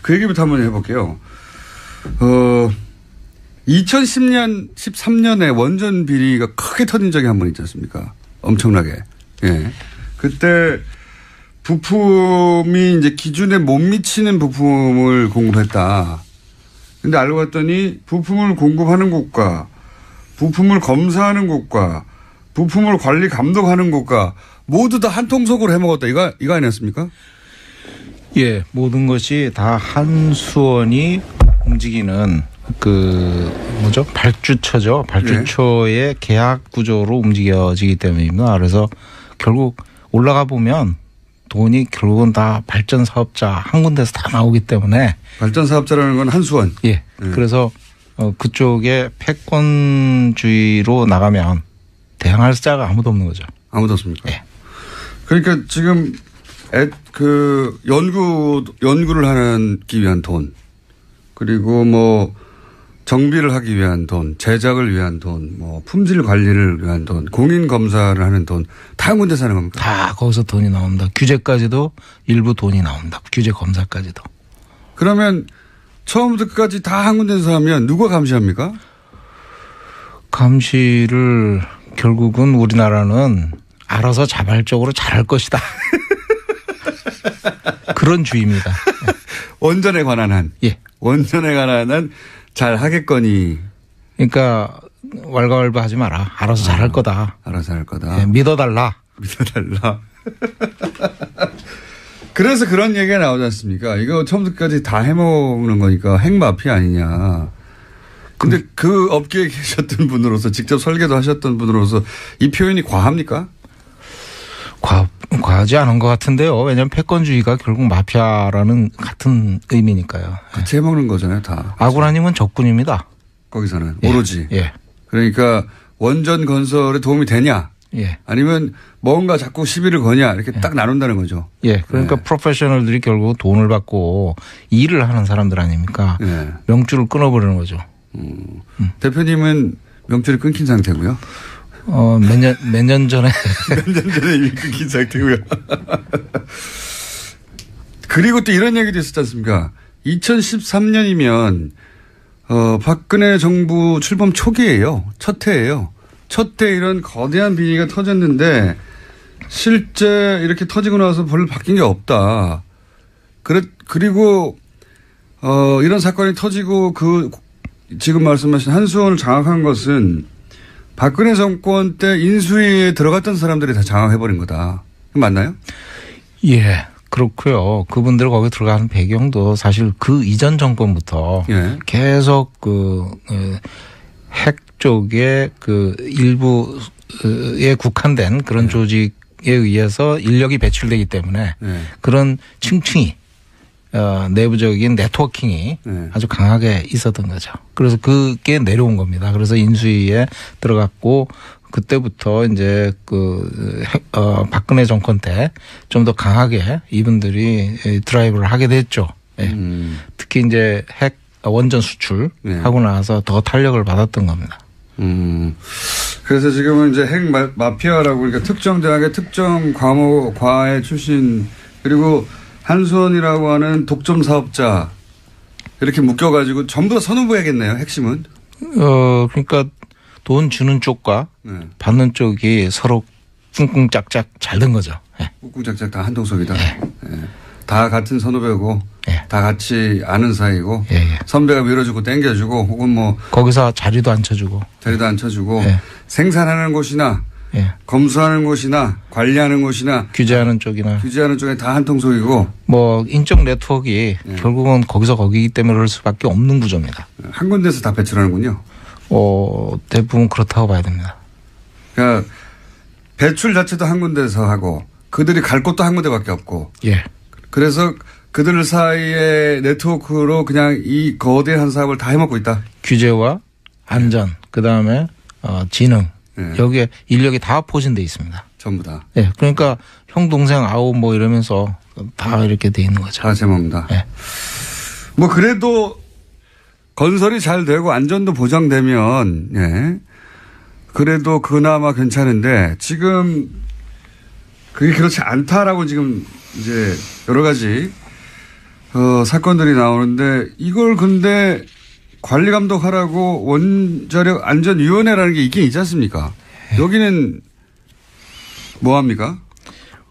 A: 그 얘기부터 한번 해볼게요. 2010년, 13년에 원전 비리가 크게 터진 적이 한 번 있지 않습니까? 엄청나게. 예. 그때 부품이 이제 기준에 못 미치는 부품을 공급했다. 근데 알고 봤더니 부품을 공급하는 곳과 부품을 검사하는 곳과 부품을 관리 감독하는 곳과 모두 다 한 통속으로 해먹었다. 이거 아니었습니까?
F: 예, 모든 것이 다 한수원이 움직이는 발주처죠. 발주처의 네. 계약 구조로 움직여지기 때문입니다. 그래서 결국 올라가 보면 돈이 결국은 다 발전 사업자 한 군데서 다 나오기 때문에.
A: 발전 사업자라는 건 한수원.
F: 예. 그래서 그쪽에 패권주의로 나가면 대항할 자가 아무도 없는 거죠.
A: 아무도 없습니까?
F: 예.
A: 그러니까 지금 연구를 하기 위한 돈, 그리고 뭐 정비를 하기 위한 돈, 제작을 위한 돈, 뭐 품질 관리를 위한 돈, 공인 검사를 하는 돈, 다 한 군데 사는 겁니까?
F: 다 거기서 돈이 나옵니다. 규제까지도 일부 돈이 나옵니다. 규제 검사까지도.
A: 그러면 처음부터 끝까지 다 한 군데서 하면 누가 감시합니까?
F: 감시를 결국은 우리나라는 알아서 자발적으로 잘할 것이다. 그런 주의입니다.
A: 원전에 관한 한.
F: 예. 원전에
A: 관한 한 잘 하겠거니.
F: 그러니까 왈가왈부하지 마라. 알아서 잘할 거다.
A: 알아서 잘할 거다.
F: 예, 믿어달라.
A: 그래서 그런 얘기가 나오지 않습니까? 이거 처음부터까지 다 해먹는 거니까 핵마피아 아니냐. 근데 그 업계에 계셨던 분으로서 직접 설계도 하셨던 분으로서 이 표현이 과합니까?
F: 과하지 않은 것 같은데요. 왜냐하면 패권주의가 결국 마피아라는 같은 의미니까요.
A: 같이 해먹는 거잖아요, 다.
F: 아고라님은 적군입니다.
A: 거기서는
F: 예.
A: 오로지.
F: 예.
A: 그러니까 원전 건설에 도움이 되냐?
F: 예.
A: 아니면 뭔가 자꾸 시비를 거냐? 이렇게 딱 나눈다는 거죠.
F: 예. 그러니까 프로페셔널들이 결국 돈을 받고 일을 하는 사람들 아닙니까? 명줄을 끊어버리는 거죠.
A: 대표님은 명줄이 끊긴 상태고요.
F: 몇 년 전에.
A: 몇 년 전에 이미 끊긴 상태고요. 그리고 또 이런 얘기도 있었지 않습니까? 2013년이면, 박근혜 정부 출범 초기예요. 첫 해예요. 첫 해 이런 거대한 비리가 터졌는데, 실제 이렇게 터지고 나서 별로 바뀐 게 없다. 그리고, 이런 사건이 터지고 지금 말씀하신 한수원을 장악한 것은 박근혜 정권 때 인수위에 들어갔던 사람들이 다 장악해버린 거다. 맞나요?
F: 예, 그렇고요. 그분들 거기 들어가는 배경도 사실 그 이전 정권부터
A: 예.
F: 계속 핵 쪽에 일부에 국한된 그런 조직에 의해서 인력이 배출되기 때문에 그런 층층이 내부적인 네트워킹이 아주 강하게 있었던 거죠. 그래서 그게 내려온 겁니다. 그래서 인수위에 들어갔고 그때부터 이제 박근혜 정권 때 좀 더 강하게 이분들이 드라이브를 하게 됐죠. 예. 특히 이제 핵 원전 수출 하고 나서 더 탄력을 받았던 겁니다.
A: 그래서 지금은 이제 핵 마피아라고 그러니까 특정 대학의 특정 과외 출신 그리고 한수원이라고 하는 독점 사업자 이렇게 묶여가지고 전부 다 선후부야겠네요. 핵심은.
F: 그러니까 돈 주는 쪽과 받는 쪽이 서로 꿍꿍짝짝 잘 된 거죠. 네.
A: 꿍꿍짝짝 다 한통속이다. 네. 네. 다 같은 선후배고 다 같이 아는 사이고 선배가 밀어주고 땡겨주고 혹은 뭐
F: 거기서 자리도 안 쳐주고
A: 생산하는 곳이나 검수하는 곳이나 관리하는 곳이나
F: 규제하는 쪽이나
A: 쪽에 다 한통속이고
F: 뭐 인적 네트워크가 결국은 거기서 거기이기 때문에 그럴 수밖에 없는 구조입니다.
A: 한 군데서 다 배출하는군요.
F: 대부분 그렇다고 봐야 됩니다.
A: 그러니까 배출 자체도 한 군데서 하고 그들이 갈 곳도 한 군데밖에 없고 그래서 그들 사이의 네트워크로 그냥 이 거대한 사업을 다 해먹고 있다.
F: 규제와 안전, 그다음에 지능 여기에 인력이 다 포진돼 있습니다.
A: 전부 다.
F: 그러니까 형 동생 아우 뭐 이러면서 다 이렇게 돼 있는 거죠.
A: 다 제먹는다. 뭐 그래도 건설이 잘 되고 안전도 보장되면 그래도 그나마 괜찮은데 지금 그게 그렇지 않다라고 지금 이제 여러 가지 사건들이 나오는데 이걸 근데 관리 감독하라고 원자력 안전위원회라는 게 있긴 있지 않습니까? 여기는 뭐 합니까?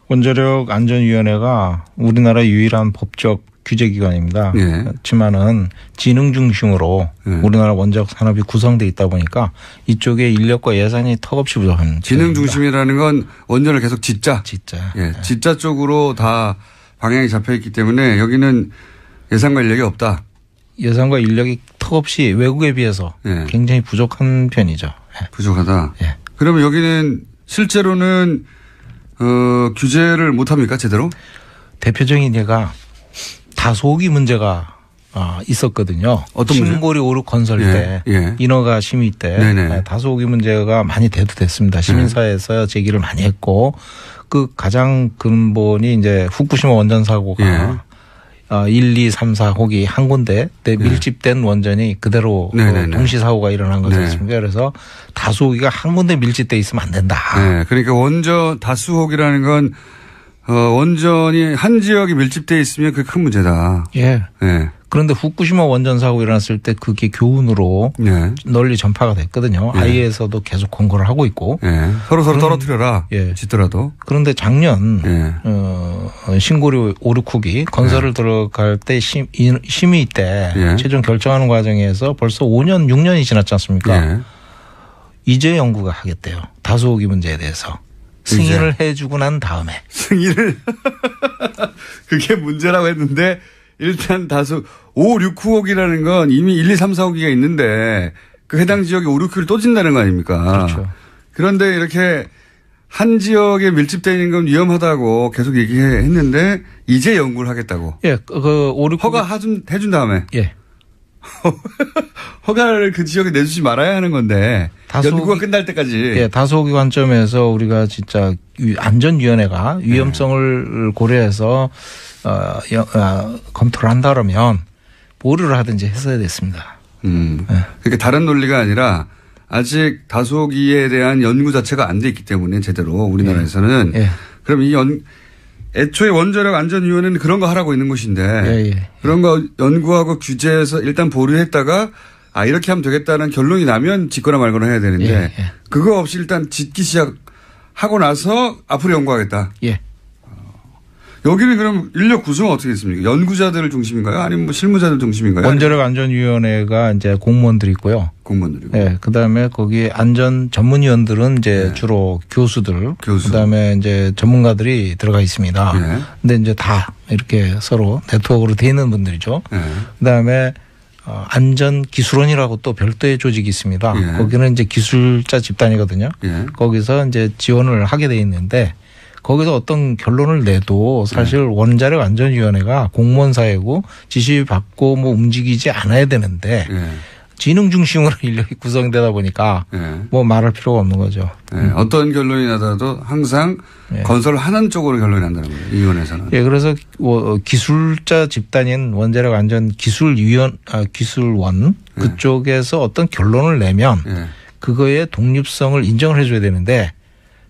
F: 원자력 안전위원회가 우리나라 유일한 법적 규제기관입니다. 그렇지만은 지능 중심으로 우리나라 원자력 산업이 구성되어 있다 보니까 이쪽에 인력과 예산이 턱없이 부족합니다.
A: 지능 중심이라는 건 원전을 계속 짓자. 짓자 쪽으로 다 방향이 잡혀 있기 때문에 여기는 예산과 인력이 없다.
F: 예산과 인력이 턱없이 외국에 비해서 굉장히 부족한 편이죠.
A: 부족하다. 그러면 여기는 실제로는 규제를 못 합니까 제대로?
F: 대표적인 예가 다소기 문제가 있었거든요.
A: 어떤 문제?
F: 신고리 5륙 건설 때 인허가 심의 때 다소기 문제가 많이 대두됐습니다. 시민사회에서 제기를 많이 했고 그 가장 근본이 이제 후쿠시마 원전 사고가 1, 2, 3, 4호기 한 군데 밀집된 원전이 그대로 동시 사고가 일어난 거지 않습니까? 그래서 다수호기가 한 군데 밀집돼 있으면 안 된다.
A: 그러니까 원전 다수호기라는 건 원전이 한 지역에 밀집돼 있으면 그게 큰 문제다.
F: 그런데 후쿠시마 원전 사고 일어났을 때 그게 교훈으로 널리 전파가 됐거든요. IA에서도 계속 권고를 하고 있고.
A: 서로 떨어뜨려라. 짓더라도.
F: 그런데 작년 신고리 5륙호기 건설을 들어갈 때 심의 때 최종 결정하는 과정에서 벌써 5년 6년이 지났지 않습니까? 이제 연구가 하겠대요. 다수호기 문제에 대해서. 승인을 해주고 난 다음에.
A: 승인을. 그게 문제라고 했는데 일단 다수 5, 6호기라는 건 이미 1, 2, 3, 4호기가 있는데 그 해당 지역에 5, 6호기를 또 진다는 거 아닙니까?
F: 그렇죠.
A: 그런데 이렇게 한 지역에 밀집되어 있는 건 위험하다고 계속 얘기했는데 이제 연구를 하겠다고.
F: 그 5, 6호기.
A: 허가 해준 다음에. 허가를 그 지역에 내주지 말아야 하는 건데 연구가 끝날 때까지.
F: 다소호기 관점에서 우리가 진짜 안전위원회가 위험성을 고려해서 검토를 한다 그러면 뭐를 하든지 했어야 됐습니다.
A: 그러니까 다른 논리가 아니라 아직 다소호기에 대한 연구 자체가 안 돼 있기 때문에 제대로 우리나라에서는 그럼 애초에 원자력 안전위원회는 그런 거 하라고 있는 곳인데 그런 거 연구하고 규제해서 일단 보류했다가 이렇게 하면 되겠다는 결론이 나면 짓거나 말거나 해야 되는데 그거 없이 일단 짓기 시작하고 나서 앞으로 연구하겠다. 여기는 그럼 인력 구성은 어떻게 됐습니까? 연구자들 중심인가요? 아니면 뭐 실무자들 중심인가요?
F: 원자력 안전위원회가 이제 공무원들이 있고요.
A: 공무원들이고.
F: 그다음에 거기에 안전 전문위원들은 이제 주로 교수들. 그다음에 이제 전문가들이 들어가 있습니다. 근데 이제 다 이렇게 서로 네트워크로 돼 있는 분들이죠. 그다음에 안전기술원이라고 또 별도의 조직이 있습니다. 거기는 이제 기술자 집단이거든요. 거기서 이제 지원을 하게 돼 있는데 거기서 어떤 결론을 내도 사실 원자력 안전위원회가 공무원 사회고 지시받고 뭐 움직이지 않아야 되는데 지능 중심으로 인력이 구성되다 보니까 뭐 말할 필요가 없는 거죠.
A: 어떤 결론이 나더라도 항상 건설을 하는 쪽으로 결론이 난다는 거예요. 이 위원회에서는.
F: 그래서 기술자 집단인 원자력 안전 기술원 그쪽에서 어떤 결론을 내면 그거의 독립성을 인정을 해줘야 되는데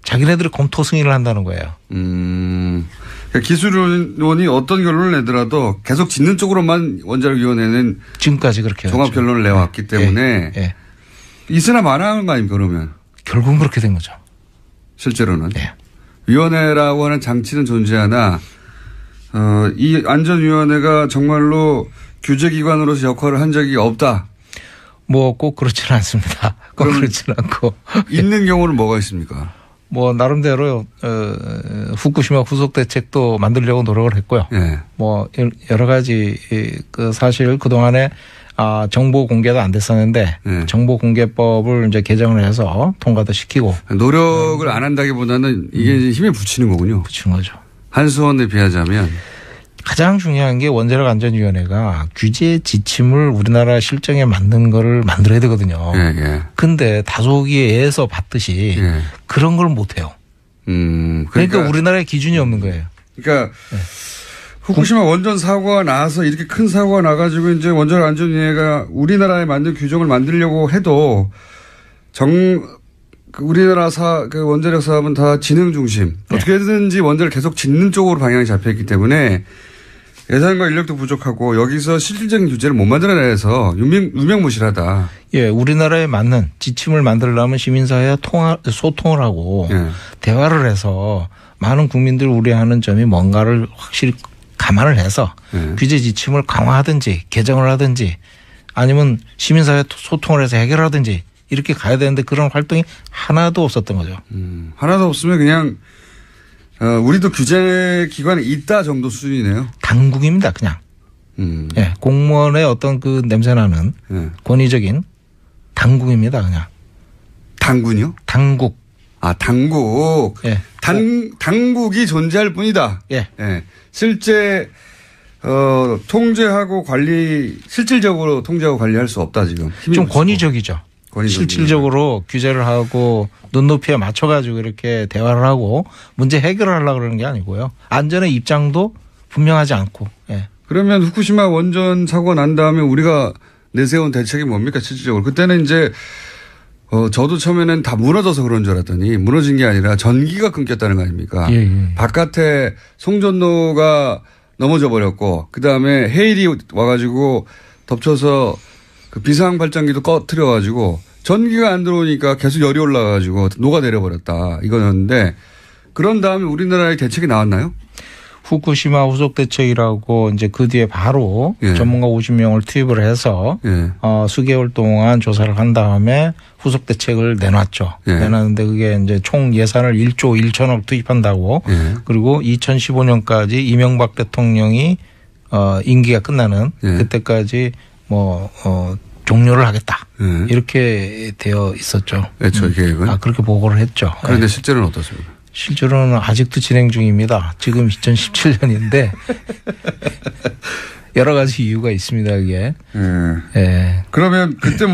F: 자기네들이 검토 승인을 한다는 거예요.
A: 그러니까 기술원이 어떤 결론을 내더라도 계속 짓는 쪽으로만 원자력위원회는
F: 지금까지 그렇게
A: 종합 결론을 내왔기 때문에 있으나 마나하는 거 아닙니까 그러면.
F: 결국은 그렇게 된 거죠.
A: 실제로는. 위원회라고 하는 장치는 존재하나 이 안전위원회가 정말로 규제기관으로서 역할을 한 적이 없다.
F: 뭐 꼭 그렇지는 않습니다. 꼭 그렇지는 않고.
A: 있는 경우는 뭐가 있습니까?
F: 뭐 나름대로 후쿠시마 후속 대책도 만들려고 노력을 했고요. 뭐 여러 가지 그 사실 그 동안에 정보 공개도 안 됐었는데 정보 공개법을 이제 개정을 해서 통과도 시키고.
A: 노력을 안 한다기보다는 이게 힘에 붙이는 거군요.
F: 붙이는 거죠.
A: 한수원에 비하자면.
F: 가장 중요한 게 원자력안전위원회가 규제 지침을 우리나라 실정에 맞는 거를 만들어야 되거든요. 근데 다소기에서 봤듯이 그런 걸 못 해요. 그러니까 우리나라에 기준이 없는 거예요.
A: 그러니까 후쿠시마 원전 사고가 나서 이렇게 큰 사고가 나가지고 이제 원자력안전위원회가 우리나라에 맞는 규정을 만들려고 해도 우리나라 그 원자력 사업은 다 지능 중심. 어떻게든지 원자를 계속 짓는 쪽으로 방향이 잡혀있기 때문에 예산과 인력도 부족하고 여기서 실질적인 규제를 못 만들어내서 유명무실하다.
F: 예, 우리나라에 맞는 지침을 만들려면 시민사회와 소통을 하고 대화를 해서 많은 국민들이 우려하는 점이 뭔가를 확실히 감안을 해서 규제 지침을 강화하든지 개정을 하든지 아니면 시민사회 소통을 해서 해결하든지 이렇게 가야 되는데 그런 활동이 하나도 없었던 거죠.
A: 하나도 없으면 그냥 우리도 규제 기관에 있다 정도 수준이네요.
F: 당국입니다, 그냥. 예, 공무원의 어떤 그 냄새나는 권위적인 당국입니다, 그냥.
A: 당군요?
F: 당국.
A: 당국.
F: 예.
A: 당국이 존재할 뿐이다.
F: 예.
A: 실제 통제하고 실질적으로 통제하고 관리할 수 없다 지금.
F: 좀 권위적이죠. 실질적으로 규제를 하고 눈높이에 맞춰가지고 이렇게 대화를 하고 문제 해결을 하려고 그러는 게 아니고요. 안전의 입장도 분명하지 않고.
A: 그러면 후쿠시마 원전 사고가 난 다음에 우리가 내세운 대책이 뭡니까 실질적으로. 그때는 이제 저도 처음에는 다 무너져서 그런 줄 알았더니 무너진 게 아니라 전기가 끊겼다는 거 아닙니까. 바깥에 송전로가 넘어져 버렸고 그다음에 해일이 와가지고 덮쳐서 그 비상 발전기도 꺼트려 가지고 전기가 안 들어오니까 계속 열이 올라가지고 녹아내려 버렸다 이거였는데 그런 다음에 우리나라의 대책이 나왔나요?
F: 후쿠시마 후속 대책이라고 이제 그 뒤에 바로 전문가 50명을 투입을 해서 수개월 동안 조사를 한 다음에 후속 대책을 내놨죠. 내놨는데 그게 이제 총 예산을 1조 1천억 투입한다고 그리고 2015년까지 이명박 대통령이 임기가 끝나는 그때까지 종료를 하겠다. 이렇게 되어 있었죠.
A: 계획은?
F: 그렇게 보고를 했죠.
A: 그런데 실제로는 어떻습니까?
F: 실제로는 아직도 진행 중입니다. 지금 2017년인데 여러 가지 이유가 있습니다. 그게.
A: 그러면 그때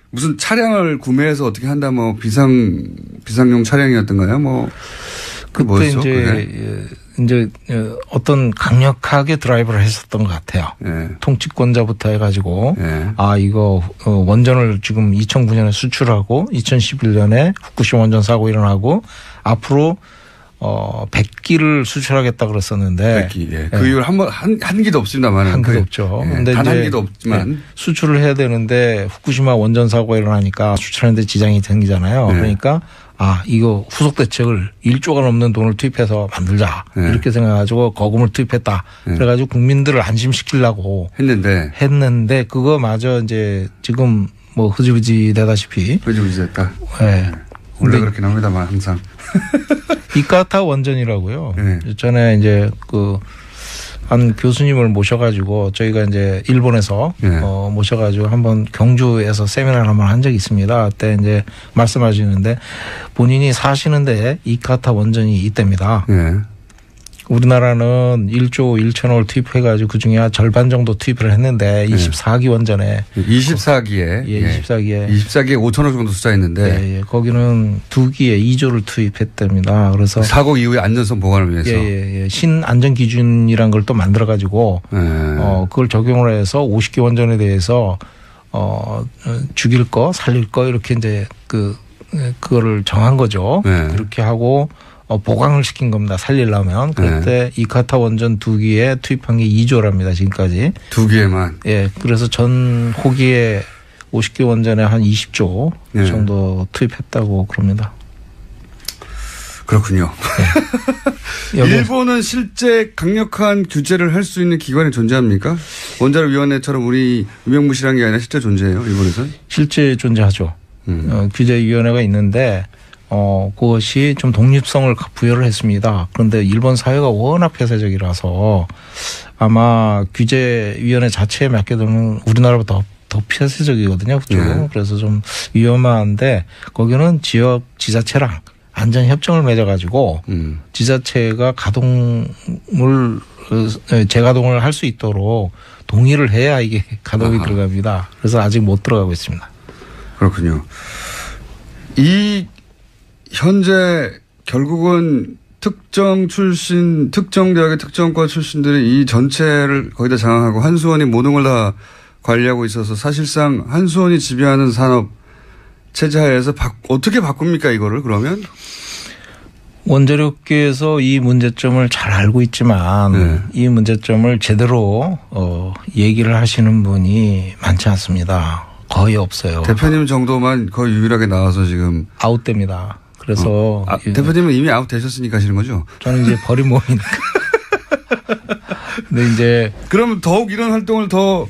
A: 무슨 차량을 구매해서 어떻게 한다 비상용 차량이었던가요?
F: 그때 뭐였죠? 이제 어떤 강력하게 드라이브를 했었던 것 같아요. 통치권자부터 해가지고 이거 원전을 지금 2009년에 수출하고 2011년에 후쿠시마 원전 사고 일어나고 앞으로 100기를 수출하겠다 그랬었는데
A: 100기. 그 이후로 한 기도 없습니다만
F: 한 기도 없죠.
A: 근데 단 한 기도 없지만
F: 수출을 해야 되는데 후쿠시마 원전 사고가 일어나니까 수출하는데 지장이 생기잖아요. 그러니까 이거 후속 대책을 1조가 넘는 돈을 투입해서 만들자. 이렇게 생각해가지고 거금을 투입했다. 그래가지고 국민들을 안심시키려고 했는데 그거마저 이제 지금 흐지부지 되다시피.
A: 흐지부지 됐다. 원래 그렇게 나옵니다만 항상.
F: 이카타 원전이라고요. 전에 이제 한 교수님을 모셔가지고 저희가 이제 일본에서 모셔가지고 한번 경주에서 세미나를 한번 한 적이 있습니다. 그때 이제 말씀하시는데 본인이 사시는데 이카타 원전이 있답니다. 우리나라는 1조 1천억을 투입해가지고 그중에 절반 정도 투입을 했는데 24기 원전에
A: 24기에 24기에 5천억 정도 투자했는데
F: 거기는 2기에 2조를 투입했답니다. 그래서
A: 사고 이후에 안전성 보관을 위해서
F: 신안전 기준이란 걸 또 만들어가지고 그걸 적용을 해서 50기 원전에 대해서 죽일 거 살릴 거 이렇게 이제 그거를 정한 거죠. 그렇게 하고 보강을 시킨 겁니다. 살리려면. 그때 이카타 원전 2기에 투입한 게 2조랍니다. 지금까지.
A: 2기에만.
F: 예. 그래서 전 호기에 50기 원전에 한 20조 정도 투입했다고 그럽니다.
A: 그렇군요. 네. 일본은 실제 강력한 규제를 할 수 있는 기관이 존재합니까? 원자력위원회처럼 우리 유명무실한 게 아니라 실제 존재해요, 일본에서는?
F: 실제 존재하죠. 규제위원회가 있는데 그것이 좀 독립성을 부여를 했습니다. 그런데 일본 사회가 워낙 폐쇄적이라서 아마 규제위원회 자체에 맡게 되면 우리나라보다 더 폐쇄적이거든요. 그쪽은. 그래서 좀 위험한데 거기는 지역 지자체랑 안전협정을 맺어가지고 지자체가 재가동을 할 수 있도록 동의를 해야 이게 가동이 들어갑니다. 그래서 아직 못 들어가고 있습니다.
A: 그렇군요. 이 현재 결국은 특정 대학의 특정과 출신들이 이 전체를 거의 다 장악하고 한수원이 모든 걸 다 관리하고 있어서 사실상 한수원이 지배하는 산업 체제하에서 어떻게 바꿉니까 이거를 그러면?
F: 원자력계에서 이 문제점을 잘 알고 있지만 이 문제점을 제대로 얘기를 하시는 분이 많지 않습니다. 거의 없어요.
A: 대표님 정도만 거의 유일하게 나와서 지금
F: 아웃됩니다. 그래서
A: 대표님은 이미 아웃되셨으니까 하시는 거죠?
F: 저는 이제 버린 몸이니까. 근데 이제
A: 그러면 더욱 이런 활동을 더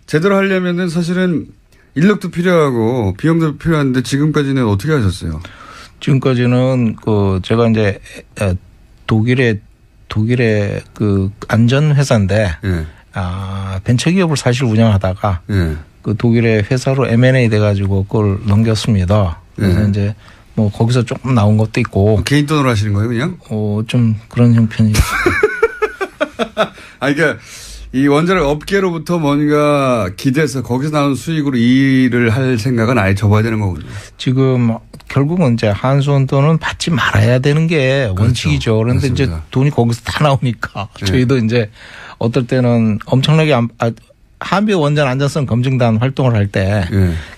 A: 제대로 하려면은 사실은 인력도 필요하고 비용도 필요한데 지금까지는 어떻게 하셨어요?
F: 지금까지는 제가 이제 독일의 그 안전 회사인데 벤처 기업을 사실 운영하다가 그 독일의 회사로 M&A 돼가지고 그걸 넘겼습니다. 그래서 이제 뭐 거기서 조금 나온 것도 있고.
A: 개인 돈으로 하시는 거예요, 그냥?
F: 좀 그런 형편이죠.
A: 그러니까 이 원자력 업계로부터 뭔가 기대서 거기서 나온 수익으로 일을 할 생각은 아예 접어야 되는 거군요.
F: 지금 결국은 이제 한수원 돈은 받지 말아야 되는 게 그렇죠. 원칙이죠. 그런데 맞습니다. 이제 돈이 거기서 다 나오니까 저희도 이제 어떨 때는 엄청나게 한미 원전 안전성 검증단 활동을 할 때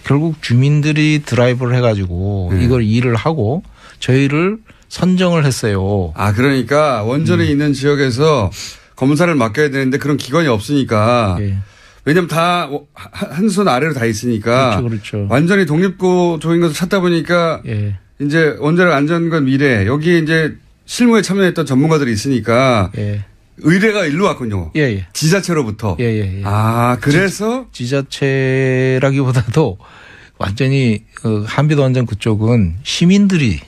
F: 결국 주민들이 드라이브를 해가지고 이걸 일을 하고 저희를 선정을 했어요.
A: 그러니까 원전이 있는 지역에서 검사를 맡겨야 되는데 그런 기관이 없으니까. 왜냐면 다 한수원 아래로 다 있으니까.
F: 그렇죠.
A: 완전히 독립구조인 것을 찾다 보니까 이제 원자력 안전과 미래 여기에 이제 실무에 참여했던 전문가들이 있으니까 의뢰가 일로 왔군요. 지자체로부터. 그래서
F: 지자체라기보다도 완전히 한비도 원전 그쪽은 주민들이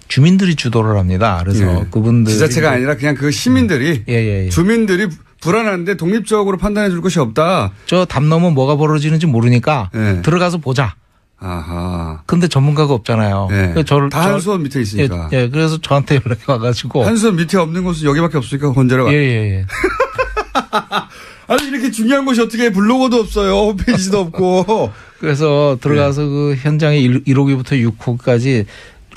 F: 주도를 합니다. 그래서 그분들
A: 지자체가 아니라 그냥 그 시민들이 주민들이 불안한데 독립적으로 판단해 줄 것이 없다.
F: 저 담 넘어 뭐가 벌어지는지 모르니까 들어가서 보자. 근데 전문가가 없잖아요.
A: 저를 다 한수원 밑에 있으니까.
F: 그래서 저한테 연락이 와가지고
A: 한수원 밑에 없는 곳은 여기밖에 없으니까 원자력. 아니 이렇게 중요한 곳이 어떻게 블로거도 없어요. 홈페이지도 없고.
F: 그래서 들어가서 그 현장에 1호기부터 6호까지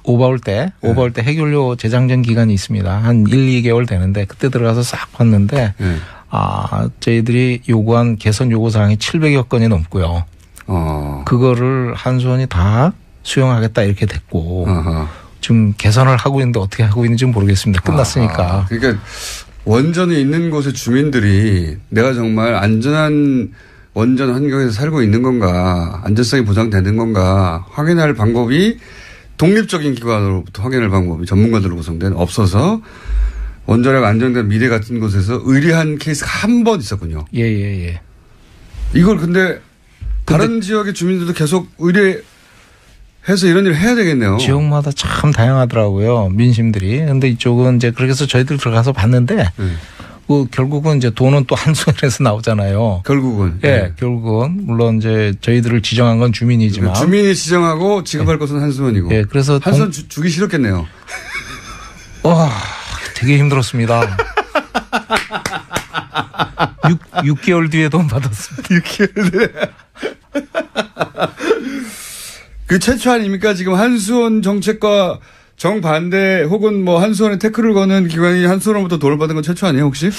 F: 오버올 때 해결료 재장전 기간이 있습니다. 한 1-2개월 되는데 그때 들어가서 싹 봤는데 저희들이 요구한 개선 요구사항이 700여 건이 넘고요. 그거를 한수원이 다 수용하겠다 이렇게 됐고 지금 개선을 하고 있는데 어떻게 하고 있는지 모르겠습니다. 끝났으니까.
A: 그러니까 원전이 있는 곳의 주민들이 내가 정말 안전한 원전 환경에서 살고 있는 건가, 안전성이 보장되는 건가 확인할 방법이 독립적인 기관으로부터 확인할 방법이 전문가들로 구성된 없어서 원자력 안전된 미래 같은 곳에서 의뢰한 케이스가 한 번 있었군요. 이걸 근데 다른 지역의 주민들도 계속 의뢰해서 이런 일을 해야 되겠네요.
F: 지역마다 참 다양하더라고요. 민심들이. 근데 이쪽은 이제 그렇게 해서 저희들 들어가서 봤는데 결국은 이제 돈은 또 한수원에서 나오잖아요.
A: 결국은.
F: 결국은. 물론 이제 저희들을 지정한 건 주민이지만.
A: 주민이 지정하고 지급할 것은 한수원이고.
F: 그래서.
A: 한수원 주기 싫었겠네요.
F: 되게 힘들었습니다. 6개월 뒤에 돈 받았습니다.
A: 6개월 뒤에. 그 최초 아닙니까? 지금 한수원 정책과 정반대 혹은 뭐 한수원에 태클을 거는 기관이 한수원으로부터 돈을 받은 건 최초 아니에요 혹시?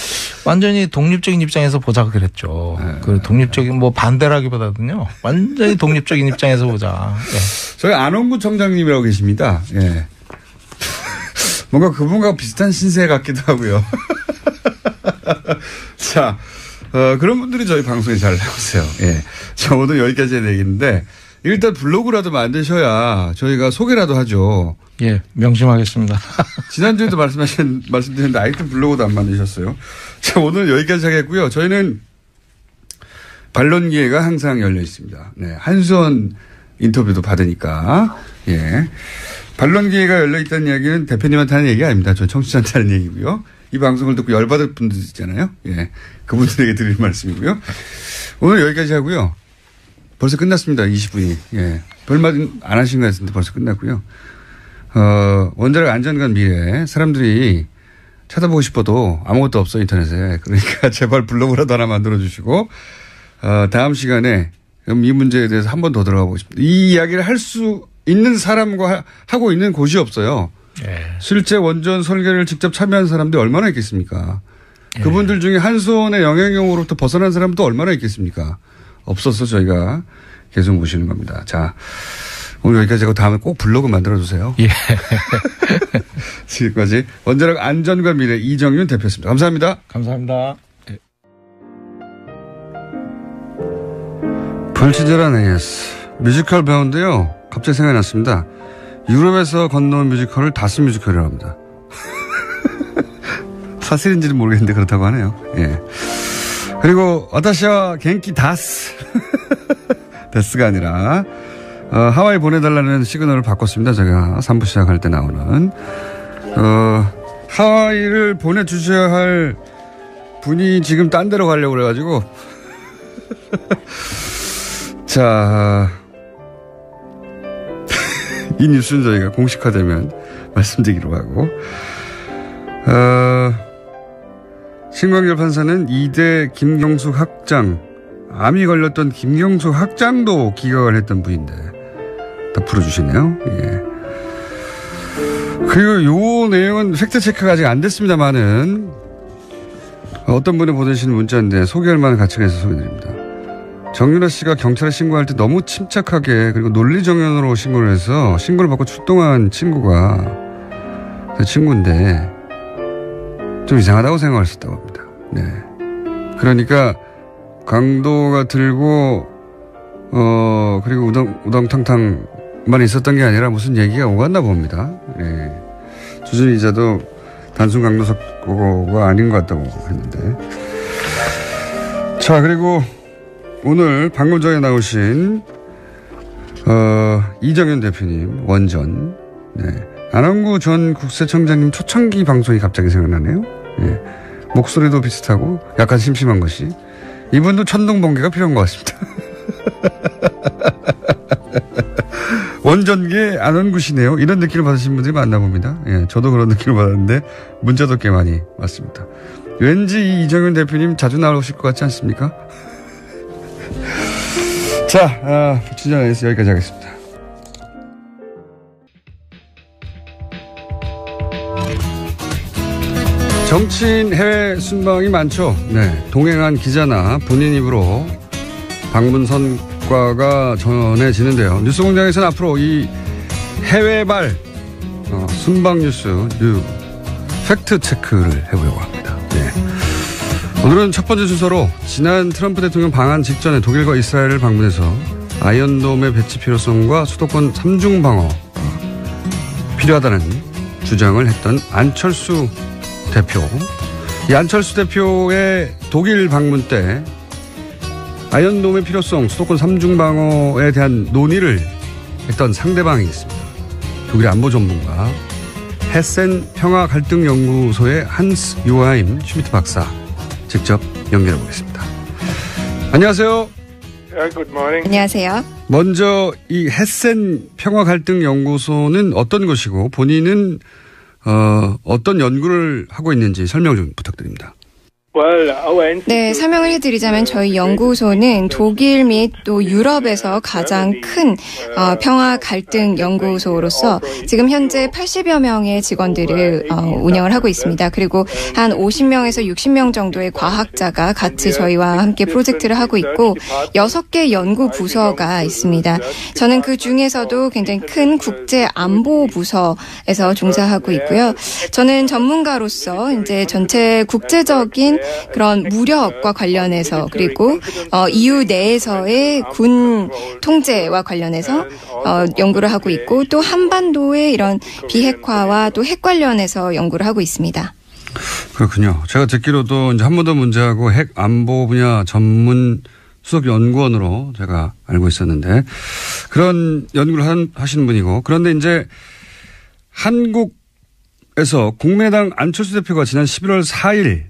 F: 완전히 독립적인 입장에서 보자 그랬죠. 그 독립적인 뭐 반대라기보다는요. 완전히 독립적인 입장에서 보자.
A: 저희 안홍구 청장님이라고 계십니다. 뭔가 그분과 비슷한 신세 같기도 하고요. 자, 그런 분들이 저희 방송에 잘 나오세요. 예. 자, 오늘 여기까지 얘기했는데 일단 블로그라도 만드셔야 저희가 소개라도 하죠.
F: 예, 명심하겠습니다.
A: 지난주에도 말씀드렸는데 아이템 블로그도 안 만드셨어요. 자, 오늘 여기까지 하겠고요. 저희는 반론 기회가 항상 열려 있습니다. 네. 한수원 인터뷰도 받으니까. 예. 반론 기회가 열려 있다는 이야기는 대표님한테 하는 얘기가 아닙니다. 저 청취자한테 하는 얘기고요. 이 방송을 듣고 열받을 분들 있잖아요. 예. 그분들에게 드릴 말씀이고요. 오늘 여기까지 하고요. 벌써 끝났습니다. 20분이. 예. 별말 안 하신 것 같은데 벌써 끝났고요. 원자력 안전관 미래 사람들이 찾아보고 싶어도 아무것도 없어 인터넷에. 그러니까 제발 블로그라도 하나 만들어 주시고 다음 시간에 이 문제에 대해서 한 번 더 들어가 보고 싶습니다. 이 이야기를 할 수 있는 사람과 하고 있는 곳이 없어요. 예. 실제 원전 설계를 직접 참여한 사람들이 얼마나 있겠습니까? 예. 그분들 중에 한수원의 영향력으로부터 벗어난 사람도 얼마나 있겠습니까? 없어서 저희가 계속 모시는 겁니다. 자, 오늘 여기까지 하고 다음에 꼭 블로그 만들어주세요. 예. 지금까지 원자력 안전과 미래 이정윤 대표였습니다. 감사합니다.
F: 감사합니다. 예.
A: 불친절한 AS. 뮤지컬 배우인데요. 갑자기 생각났습니다. 유럽에서 건너온 뮤지컬을 다스 뮤지컬이라고 합니다. 사실인지는 모르겠는데 그렇다고 하네요. 예. 그리고 와타시와 겐키 다스. 데스가 아니라 하와이 보내달라는 시그널을 바꿨습니다. 제가 3부 시작할 때 나오는 하와이를 보내주셔야 할 분이 지금 딴 데로 가려고 그래가지고 자, 이 뉴스는 저희가 공식화되면 말씀드리기로 하고 신광열 판사는 2대 김경숙 학장, 암이 걸렸던 김경숙 학장도 기각을 했던 분인데 다 풀어주시네요. 예. 그리고 요 내용은 팩트체크가 아직 안 됐습니다만은 어떤 분이 보내신 문자인데 소개할 만한 가치가 있어서 소개드립니다. 정윤아 씨가 경찰에 신고할 때 너무 침착하게 그리고 논리정연으로 신고를 해서 신고를 받고 출동한 친구가 제 친구인데 좀 이상하다고 생각했었다고 합니다. 네. 그러니까 강도가 들고 그리고 우당탕탕만 있었던 게 아니라 무슨 얘기가 오갔나 봅니다. 네. 주준 기자도 단순 강도 사고가 아닌 것 같다고 했는데. 자, 그리고 오늘 방금 전에 나오신 이정현 대표님 원전. 네. 안원구 전 국세청장님 초창기 방송이 갑자기 생각나네요. 예. 목소리도 비슷하고 약간 심심한 것이. 이분도 천둥번개가 필요한 것 같습니다. 원전계 안원구시네요. 이런 느낌을 받으신 분들이 많나 봅니다. 예, 저도 그런 느낌을 받았는데 문자도 꽤 많이 왔습니다. 왠지 이 이정현 대표님 자주 나오실 것 같지 않습니까? 자, 불친절해서 여기까지 하겠습니다. 정치인 해외 순방이 많죠. 네, 동행한 기자나 본인 입으로 방문 성과가 전해지는데요. 뉴스공장에서는 앞으로 이 해외발 순방 뉴스 팩트 체크를 해보려고 합니다. 네. 오늘은 첫 번째 순서로 지난 트럼프 대통령 방한 직전에 독일과 이스라엘을 방문해서 아이언돔의 배치 필요성과 수도권 3중 방어 필요하다는 주장을 했던 안철수 대표. 이 안철수 대표의 독일 방문 때 아이언돔의 필요성, 수도권 3중 방어에 대한 논의를 했던 상대방이 있습니다. 독일 안보 전문가 헤센 평화갈등연구소의 한스 요하임 슈미트 박사 직접 연결해 보겠습니다. 안녕하세요.
G: Good morning.
H: 안녕하세요.
A: 먼저 이 헤센 평화갈등연구소는 어떤 것이고 본인은 어떤 연구를 하고 있는지 설명 좀 부탁드립니다.
G: 네, 설명을 해드리자면 저희 연구소는 독일 및 또 유럽에서 가장 큰 평화 갈등 연구소로서 지금 현재 80여 명의 직원들을 운영을 하고 있습니다. 그리고 한 50명에서 60명 정도의 과학자가 같이 저희와 함께 프로젝트를 하고 있고 6개 연구 부서가 있습니다. 저는 그 중에서도 굉장히 큰 국제안보부서에서 종사하고 있고요. 저는 전문가로서 이제 전체 국제적인 그런 무력과 관련해서 그리고 EU 내에서의 군 통제와 관련해서 연구를 하고 있고 또 한반도의 이런 비핵화와 또 핵 관련해서 연구를 하고 있습니다.
A: 그렇군요. 제가 듣기로도 이제 한반도 문제하고 핵 안보 분야 전문 수석 연구원으로 제가 알고 있었는데 그런 연구를 하시는 분이고 그런데 이제 한국에서 공매당 안철수 대표가 지난 11월 4일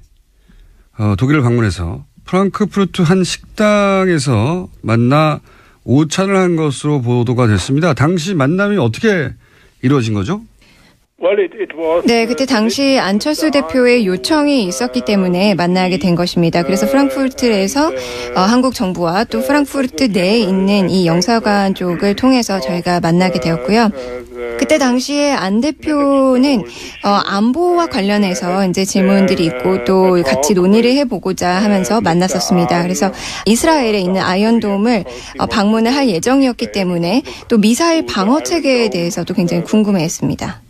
A: 독일을 방문해서 프랑크푸르트 한 식당에서 만나 오찬을 한 것으로 보도가 됐습니다. 당시 만남이 어떻게 이루어진 거죠?
G: 네, 그때 당시 안철수 대표의 요청이 있었기 때문에 만나게 된 것입니다. 그래서 프랑크푸르트에서 한국 정부와 또 프랑크푸르트 내에 있는 이 영사관 쪽을 통해서 저희가 만나게 되었고요. 그때 당시에 안 대표는 안보와 관련해서 이제 질문들이 있고 또 같이 논의를 해보고자 하면서 만났었습니다. 그래서 이스라엘에 있는 아이언돔을 방문을 할 예정이었기 때문에 또 미사일 방어 체계에 대해서도 굉장히 궁금해했습니다.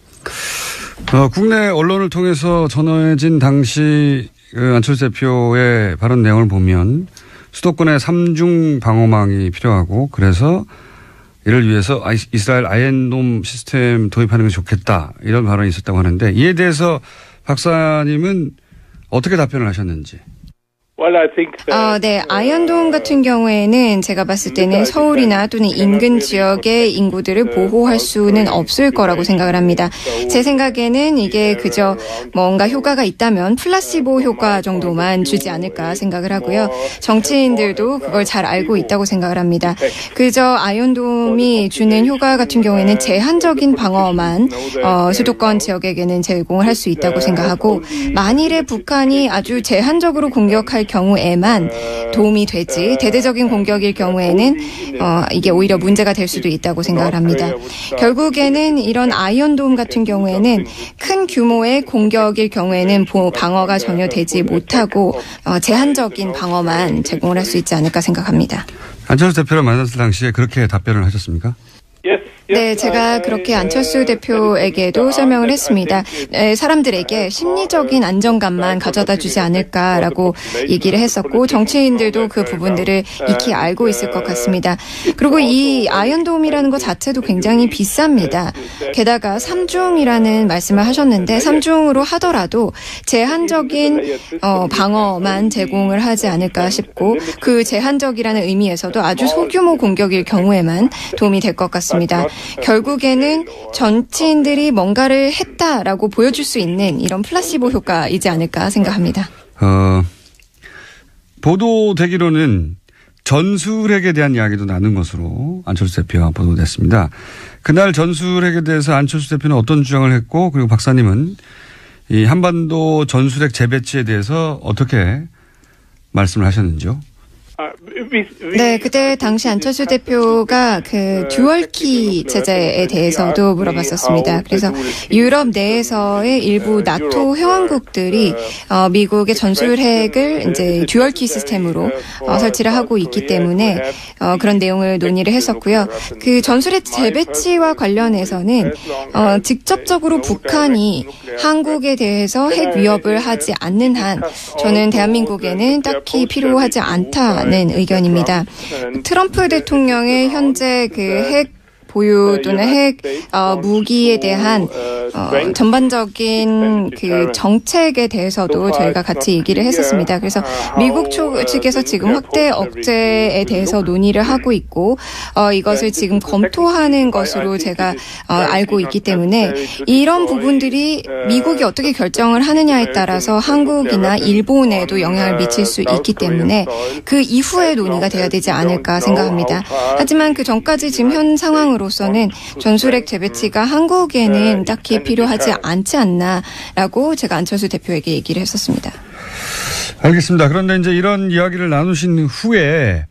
A: 국내 언론을 통해서 전해진 당시 안철수 대표의 발언 내용을 보면 수도권에 3중 방어망이 필요하고 그래서 이를 위해서 이스라엘 아이언돔 시스템 도입하는 것이 좋겠다 이런 발언이 있었다고 하는데 이에 대해서 박사님은 어떻게 답변을 하셨는지.
G: 네, 아이언돔 같은 경우에는 제가 봤을 때는 서울이나 또는 인근 지역의 인구들을 보호할 수는 없을 거라고 생각을 합니다. 제 생각에는 이게 그저 뭔가 효과가 있다면 플라시보 효과 정도만 주지 않을까 생각을 하고요. 정치인들도 그걸 잘 알고 있다고 생각을 합니다. 그저 아이언돔이 주는 효과 같은 경우에는 제한적인 방어만 수도권 지역에게는 제공을 할 수 있다고 생각하고 만일에 북한이 아주 제한적으로 공격할 경우에만 도움이 되지 대대적인 공격일 경우에는 이게 오히려 문제가 될 수도 있다고 생각을 합니다. 결국에는 이런 아이언돔 같은 경우에는 큰 규모의 공격일 경우에는 방어가 전혀 되지 못하고 제한적인 방어만 제공을 할 수 있지 않을까 생각합니다.
A: 안철수 대표를 만났을 당시에 그렇게 답변을 하셨습니까?
G: 네, 제가 그렇게 안철수 대표에게도 설명을 했습니다. 사람들에게 심리적인 안정감만 가져다 주지 않을까라고 얘기를 했었고 정치인들도 그 부분들을 익히 알고 있을 것 같습니다. 그리고 이 아이언돔이라는 것 자체도 굉장히 비쌉니다. 게다가 3중이라는 말씀을 하셨는데 3중으로 하더라도 제한적인 방어만 제공을 하지 않을까 싶고 그 제한적이라는 의미에서도 아주 소규모 공격일 경우에만 도움이 될 것 같습니다. 결국에는 정치인들이 뭔가를 했다라고 보여줄 수 있는 이런 플라시보 효과이지 않을까 생각합니다.
A: 보도되기로는 전술핵에 대한 이야기도 나눈 것으로 안철수 대표가 보도됐습니다. 그날 전술핵에 대해서 안철수 대표는 어떤 주장을 했고 그리고 박사님은 이 한반도 전술핵 재배치에 대해서 어떻게 말씀을 하셨는지요?
G: 네, 그때 당시 안철수 대표가 그 듀얼키 체제에 대해서도 물어봤었습니다. 그래서 유럽 내에서의 일부 나토 회원국들이 미국의 전술핵을 이제 듀얼키 시스템으로 설치를 하고 있기 때문에 그런 내용을 논의를 했었고요. 그 전술핵 재배치와 관련해서는 직접적으로 북한이 한국에 대해서 핵 위협을 하지 않는 한 저는 대한민국에는 딱히 필요하지 않다는 의견입니다. 트럼프 대통령의 현재 그 핵 보유 또는 핵 무기에 대한 전반적인 그 정책에 대해서도 저희가 같이 얘기를 했었습니다. 그래서 미국 측에서 지금 확대 억제에 대해서 논의를 하고 있고 이것을 지금 검토하는 것으로 제가 알고 있기 때문에 이런 부분들이 미국이 어떻게 결정을 하느냐에 따라서 한국이나 일본에도 영향을 미칠 수 있기 때문에 그 이후에 논의가 돼야 되지 않을까 생각합니다. 하지만 그 전까지 지금 현 상황으로서는 전술핵 재배치가 한국에는 딱히 필요하지 않지 않나라고 제가 안철수 대표에게 얘기를 했었습니다.
A: 알겠습니다. 그런데 이제 이런 이야기를 나누신 후에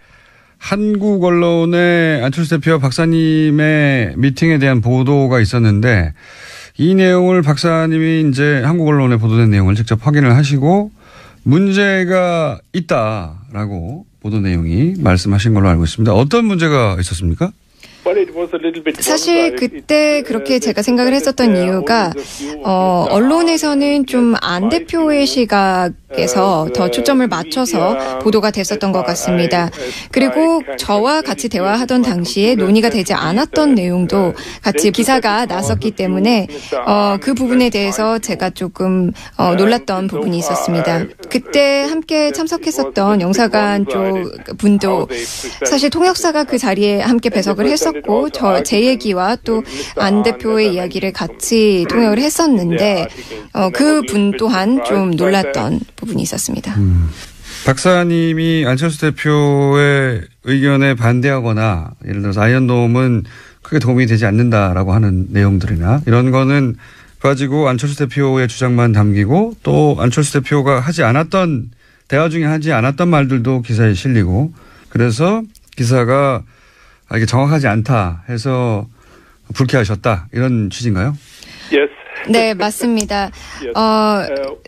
A: 한국 언론의 안철수 대표와 박사님의 미팅에 대한 보도가 있었는데 이 내용을 박사님이 이제 한국 언론에 보도된 내용을 직접 확인을 하시고 문제가 있다라고 보도 내용이 말씀하신 걸로 알고 있습니다. 어떤 문제가 있었습니까?
G: 사실 그때 그렇게 제가 생각을 했었던 이유가 언론에서는 좀 안 대표의 시각에서 더 초점을 맞춰서 보도가 됐었던 것 같습니다. 그리고 저와 같이 대화하던 당시에 논의가 되지 않았던 내용도 같이 기사가 났었기 때문에 그 부분에 대해서 제가 조금 놀랐던 부분이 있었습니다. 그때 함께 참석했었던 영사관 쪽 분도 사실 통역사가 그 자리에 함께 배석을 했었고 제 얘기와 또 안 대표의 이야기를 같이 통역을 했었는데 그 분 또한 좀 놀랐던 부분이 있었습니다.
A: 박사님이 안철수 대표의 의견에 반대하거나 예를 들어서 아이언돔은 크게 도움이 되지 않는다라고 하는 내용들이나 이런 거는 가지고 안철수 대표의 주장만 담기고 또 안철수 대표가 하지 않았던 대화 중에 하지 않았던 말들도 기사에 실리고 그래서 기사가 이게 정확하지 않다 해서 불쾌하셨다 이런 취지인가요?
G: 네, 맞습니다.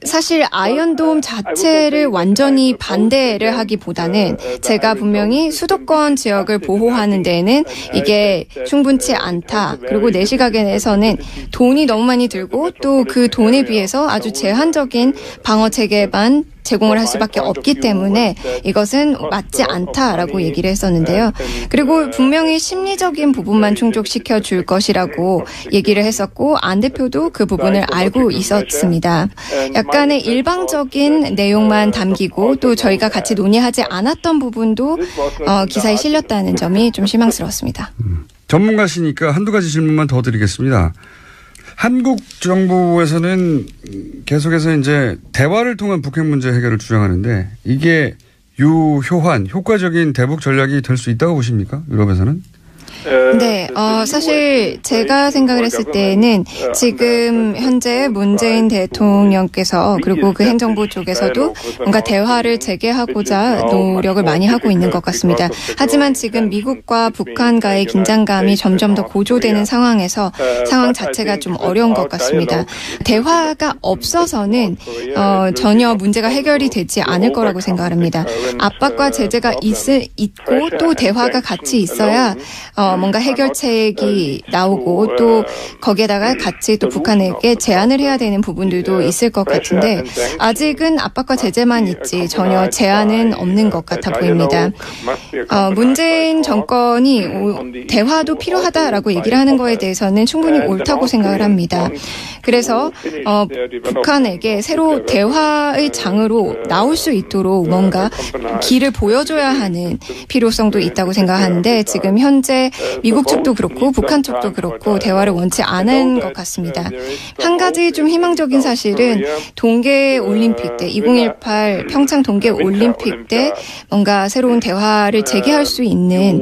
G: 사실 아이언돔 자체를 완전히 반대를 하기보다는 제가 분명히 수도권 지역을 보호하는 데에는 이게 충분치 않다. 그리고 내 시각에서는 돈이 너무 많이 들고 또 그 돈에 비해서 아주 제한적인 방어 체계만 제공을 할 수밖에 없기 때문에 이것은 맞지 않다라고 얘기를 했었는데요. 그리고 분명히 심리적인 부분만 충족시켜 줄 것이라고 얘기를 했었고 안 대표도 그 부분을 알고 있었습니다. 약간의 일방적인 내용만 담기고 또 저희가 같이 논의하지 않았던 부분도 기사에 실렸다는 점이 좀 실망스러웠습니다.
A: 전문가시니까 한두 가지 질문만 더 드리겠습니다. 한국 정부에서는 계속해서 이제 대화를 통한 북핵 문제 해결을 주장하는데 이게 유효한 효과적인 대북 전략이 될 수 있다고 보십니까? 유럽에서는?
G: 네, 사실 제가 생각을 했을 때는 지금 현재 문재인 대통령께서 그리고 그 행정부 쪽에서도 뭔가 대화를 재개하고자 노력을 많이 하고 있는 것 같습니다. 하지만 지금 미국과 북한과의 긴장감이 점점 더 고조되는 상황에서 상황 자체가 좀 어려운 것 같습니다. 대화가 없어서는 전혀 문제가 해결이 되지 않을 거라고 생각합니다. 압박과 제재가 있고 또 대화가 같이 있어야 뭔가 해결책이 나오고 또 거기에다가 같이 또 북한에게 제안을 해야 되는 부분들도 있을 것 같은데 아직은 압박과 제재만 있지 전혀 제안은 없는 것 같아 보입니다. 문재인 정권이 대화도 필요하다라고 얘기를 하는 거에 대해서는 충분히 옳다고 생각을 합니다. 그래서 북한에게 새로 대화의 장으로 나올 수 있도록 뭔가 길을 보여줘야 하는 필요성도 있다고 생각하는데 지금 현재 미국 쪽도 그렇고 북한 쪽도 그렇고 대화를 원치 않은 것 같습니다. 한 가지 좀 희망적인 사실은 동계올림픽 때 2018 평창 동계올림픽 때 뭔가 새로운 대화를 재개할 수 있는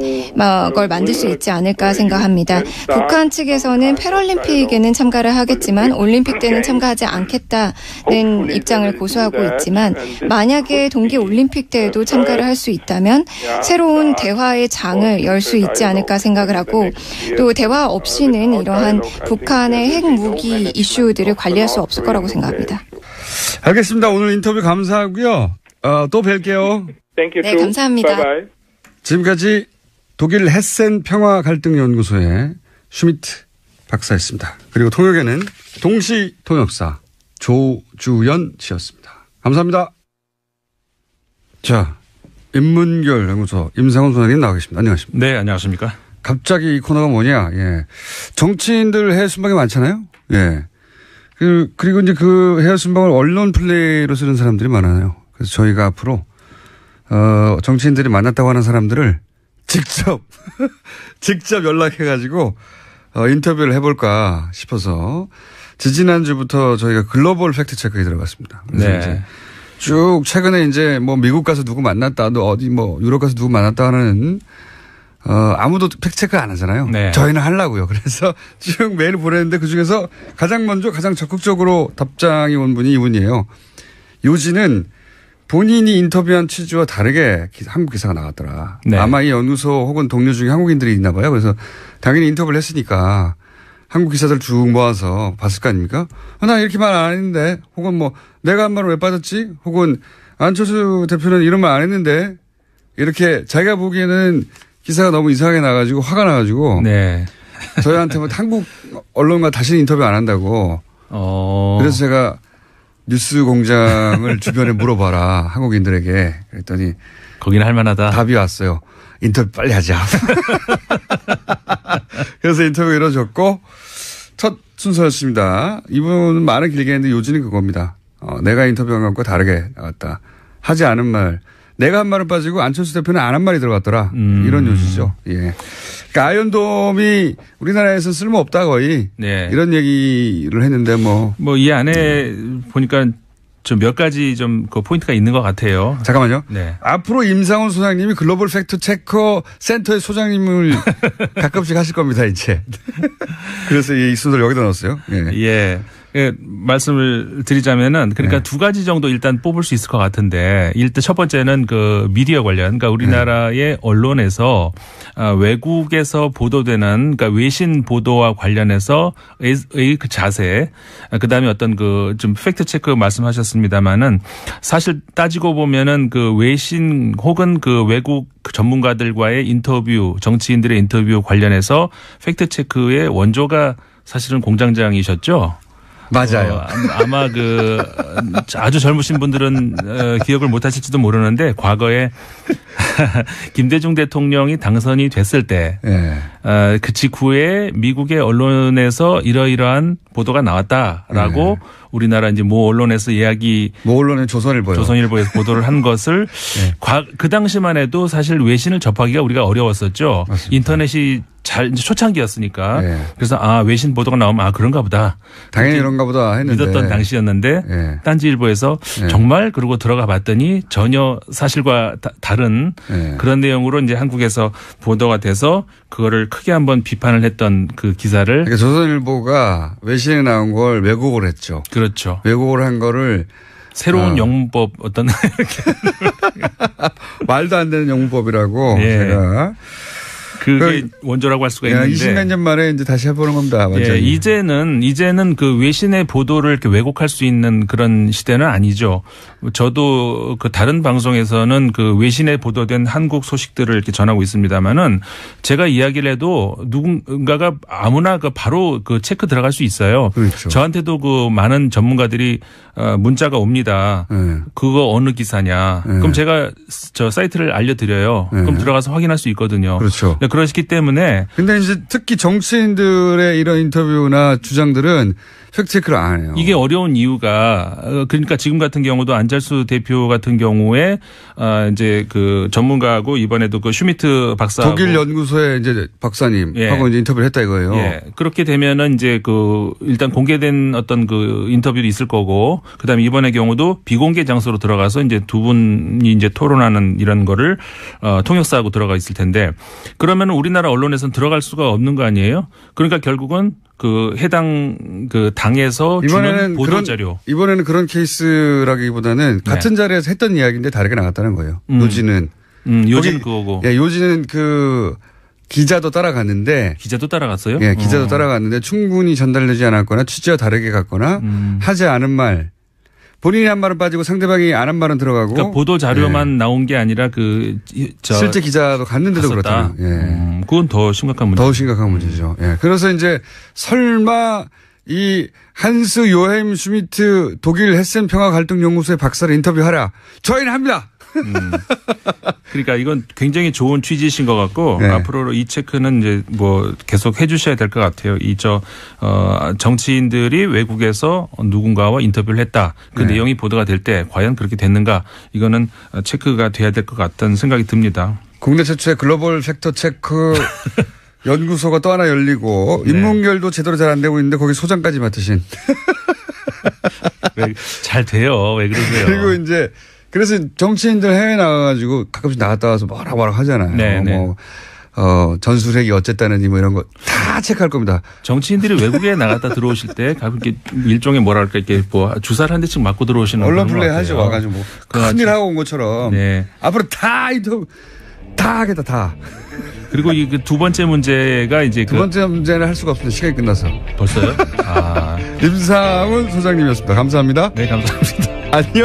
G: 걸 만들 수 있지 않을까 생각합니다. 북한 측에서는 패럴림픽에는 참가를 하겠지만 올림픽 때는 참가하지 않겠다는 입장을 고수하고 있지만 만약에 동계올림픽 때에도 참가를 할 수 있다면 새로운 대화의 장을 열 수 있지 않을까 생각을 하고 또 대화 없이는 이러한 북한의 핵무기 이슈들을 관리할 수 없을 거라고 생각합니다.
A: 알겠습니다. 오늘 인터뷰 감사하고요. 또 뵐게요.
G: 네, 감사합니다.
A: 지금까지 독일 헤센 평화갈등연구소의 슈미트 박사였습니다. 그리고 통역에는 동시 통역사 조주연 씨였습니다. 감사합니다. 자, 인문결 연구소 임상훈 소장님 나와 계십니다. 안녕하십니까?
H: 네, 안녕하십니까?
A: 갑자기 이 코너가 뭐냐? 예. 정치인들 해외 순방이 많잖아요? 예. 그리고 이제 그 해외 순방을 언론 플레이로 쓰는 사람들이 많아요. 그래서 저희가 앞으로, 정치인들이 만났다고 하는 사람들을 직접 연락해가지고, 인터뷰를 해볼까 싶어서, 지지난주부터 저희가 글로벌 팩트체크에 들어갔습니다. 그래서
H: 네.
A: 이제 쭉 최근에 이제 뭐 미국 가서 누구 만났다, 또 어디 뭐 유럽 가서 누구 만났다 하는 아무도 팩트체크 안 하잖아요.
H: 네.
A: 저희는 하려고요. 그래서 쭉 메일을 보냈는데 그중에서 가장 먼저 가장 적극적으로 답장이 온 분이 이분이에요. 요지는 본인이 인터뷰한 취지와 다르게 한국 기사가 나왔더라. 네. 아마 이 연구소 혹은 동료 중에 한국인들이 있나 봐요. 그래서 당연히 인터뷰를 했으니까 한국 기사들 쭉 모아서 봤을 거 아닙니까? 나 이렇게 말 안 했는데 혹은 뭐 내가 한 말은 왜 빠졌지? 혹은 안철수 대표는 이런 말 안 했는데 이렇게 자기가 보기에는 기사가 너무 이상하게 나가지고 화가 나가지고 네. 저희한테 뭐 한국 언론과 다시는 인터뷰 안 한다고 그래서 제가 뉴스 공장을 주변에 물어봐라 한국인들에게 그랬더니
H: 거기는 할만하다.
A: 답이 왔어요. 인터뷰 빨리 하자. 그래서 인터뷰가 이루어졌고 첫 순서였습니다. 이분은 말은 길게 했는데 요지는 그겁니다. 내가 인터뷰한 것과 다르게 나왔다. 하지 않은 말. 내가 한 말은 빠지고 안철수 대표는 안 한 말이 들어갔더라. 이런 요지죠. 예. 그러니까 아이언돔이 우리나라에서는 쓸모없다 거의. 네. 이런 얘기를 했는데 뭐
H: 이 안에 보니까 좀 몇 가지 좀 그 포인트가 있는 것 같아요.
A: 잠깐만요. 네. 앞으로 임상훈 소장님이 글로벌 팩트 체커 센터의 소장님을 가끔씩 하실 겁니다 이제. 그래서 이 순서를 여기다 넣었어요. 예.
H: 예. 말씀을 드리자면은 그러니까 네. 두 가지 정도 일단 뽑을 수 있을 것 같은데 일단 첫 번째는 그 미디어 관련 그러니까 우리나라의 언론에서 외국에서 보도되는 그러니까 외신 보도와 관련해서의 그 자세 그다음에 어떤 그 좀 팩트 체크 말씀하셨습니다마는 사실 따지고 보면은 그 외신 혹은 그 외국 전문가들과의 인터뷰 정치인들의 인터뷰 관련해서 팩트 체크의 원조가 사실은 공장장이셨죠.
A: 맞아요.
H: 아마 그 아주 젊으신 분들은 기억을 못 하실지도 모르는데 과거에 김대중 대통령이 당선이 됐을 때 그 직후에 미국의 언론에서 이러이러한 보도가 나왔다라고 우리나라 이제 모 언론에서
A: 모 언론의
H: 조선일보에서 보도를 한 것을 그 당시만 해도 사실 외신을 접하기가 우리가 어려웠었죠.
A: 맞습니다.
H: 인터넷이 초창기였으니까. 그래서 외신 보도가 나오면 그런가 보다.
A: 당연히 그런가 보다 했는데.
H: 믿었던 당시였는데 딴지일보에서 정말 그러고 들어가 봤더니 전혀 사실과 다른 그런 내용으로 이제 한국에서 보도가 돼서 그거를 크게 한번 비판을 했던 그 기사를.
A: 그러니까 조선일보가 외신에 나온 걸 왜곡을 했죠.
H: 그렇죠.
A: 왜곡을 한 거를
H: 새로운 영문법 어떤
A: 말도 안 되는 영문법이라고 제가.
H: 그게 원조라고 할 수가 있는데
A: 20몇 년 만에 이제 다시 해보는 겁니다.
H: 예, 이제는 그 외신의 보도를 이렇게 왜곡할 수 있는 그런 시대는 아니죠. 저도 그 다른 방송에서는 그 외신에 보도된 한국 소식들을 이렇게 전하고 있습니다만은 제가 이야기를 해도 누군가가 아무나 그 바로 그 체크 들어갈 수 있어요.
A: 그렇죠.
H: 저한테도 그 많은 전문가들이 문자가 옵니다. 그거 어느 기사냐. 그럼 제가 저 사이트를 알려드려요. 그럼 들어가서 확인할 수 있거든요.
A: 그렇죠.
H: 그러시기 때문에.
A: 근데 이제 특히 정치인들의 이런 인터뷰나 주장들은 팩트체크를 안 해요.
H: 이게 어려운 이유가 그러니까 지금 같은 경우도 안철수 대표 같은 경우에 이제 그 전문가하고 이번에도 그 슈미트 박사하고
A: 독일 연구소의 이제 박사님하고 이제 인터뷰를 했다 이거예요.
H: 예. 그렇게 되면은 이제 그 일단 공개된 어떤 그 인터뷰도 있을 거고 그다음에 이번의 경우도 비공개 장소로 들어가서 이제 두 분이 이제 토론하는 이런 거를 통역사하고 들어가 있을 텐데 그러면 우리나라 언론에서는 들어갈 수가 없는 거 아니에요? 그러니까 결국은 그 해당 그 당에서 주는 보도 자료.
A: 이번에는 그런 케이스라기보다는 같은 자리에서 했던 이야기인데 다르게 나갔다는 거예요. 요지는.
H: 요지는 그거고.
A: 예, 요지는 그 기자도 따라갔는데.
H: 기자도 따라갔어요?
A: 예, 기자도 따라갔는데 충분히 전달되지 않았거나 취지와 다르게 갔거나 하지 않은 말. 본인이 한 말은 빠지고 상대방이 안 한 말은 들어가고.
H: 그러니까 보도 자료만 나온 게 아니라
A: 실제 기자도 갔는데도 그렇다. 예.
H: 그건 더 심각한 문제.
A: 더 심각한 문제죠. 예. 그래서 이제 설마 이 한스 요햄 슈미트 독일 헤센 평화 갈등 연구소의 박사를 인터뷰하라. 저희는 합니다.
H: 그러니까 이건 굉장히 좋은 취지이신 것 같고 앞으로 이 체크는 이제 뭐 계속 해 주셔야 될 것 같아요. 정치인들이 외국에서 누군가와 인터뷰를 했다. 그 내용이 보도가 될 때 과연 그렇게 됐는가 이거는 체크가 돼야 될 것 같다는 생각이 듭니다.
A: 국내 최초의 글로벌 팩트 체크 연구소가 또 하나 열리고 인문결도 제대로 잘 안 되고 있는데 거기 소장까지 맡으신.
H: 잘 돼요. 왜 그러세요?
A: 그리고 이제 그래서 정치인들 해외 나가가지고 가끔씩 나갔다 와서 뭐라 하잖아요.
H: 네,
A: 뭐 전술핵이 어쨌다느니 뭐 이런 거 다 체크할 겁니다.
H: 정치인들이 외국에 나갔다 들어오실 때 가끔 이렇게 일종의 뭐랄까 이렇게 뭐 주사를 한 대씩 맞고 들어오시는
A: 언론 플레이 하죠. 와가지고 뭐 큰일 하고 온 것처럼.
H: 네.
A: 앞으로 다 하겠다 다.
H: 그리고 이 두 번째 문제가 이제
A: 두 번째 문제는 할 수가 없습니다. 시간이 끝나서.
H: 벌써요? 아.
A: 임상훈 소장님이었습니다. 감사합니다.
H: 네, 감사합니다.
A: 안녕.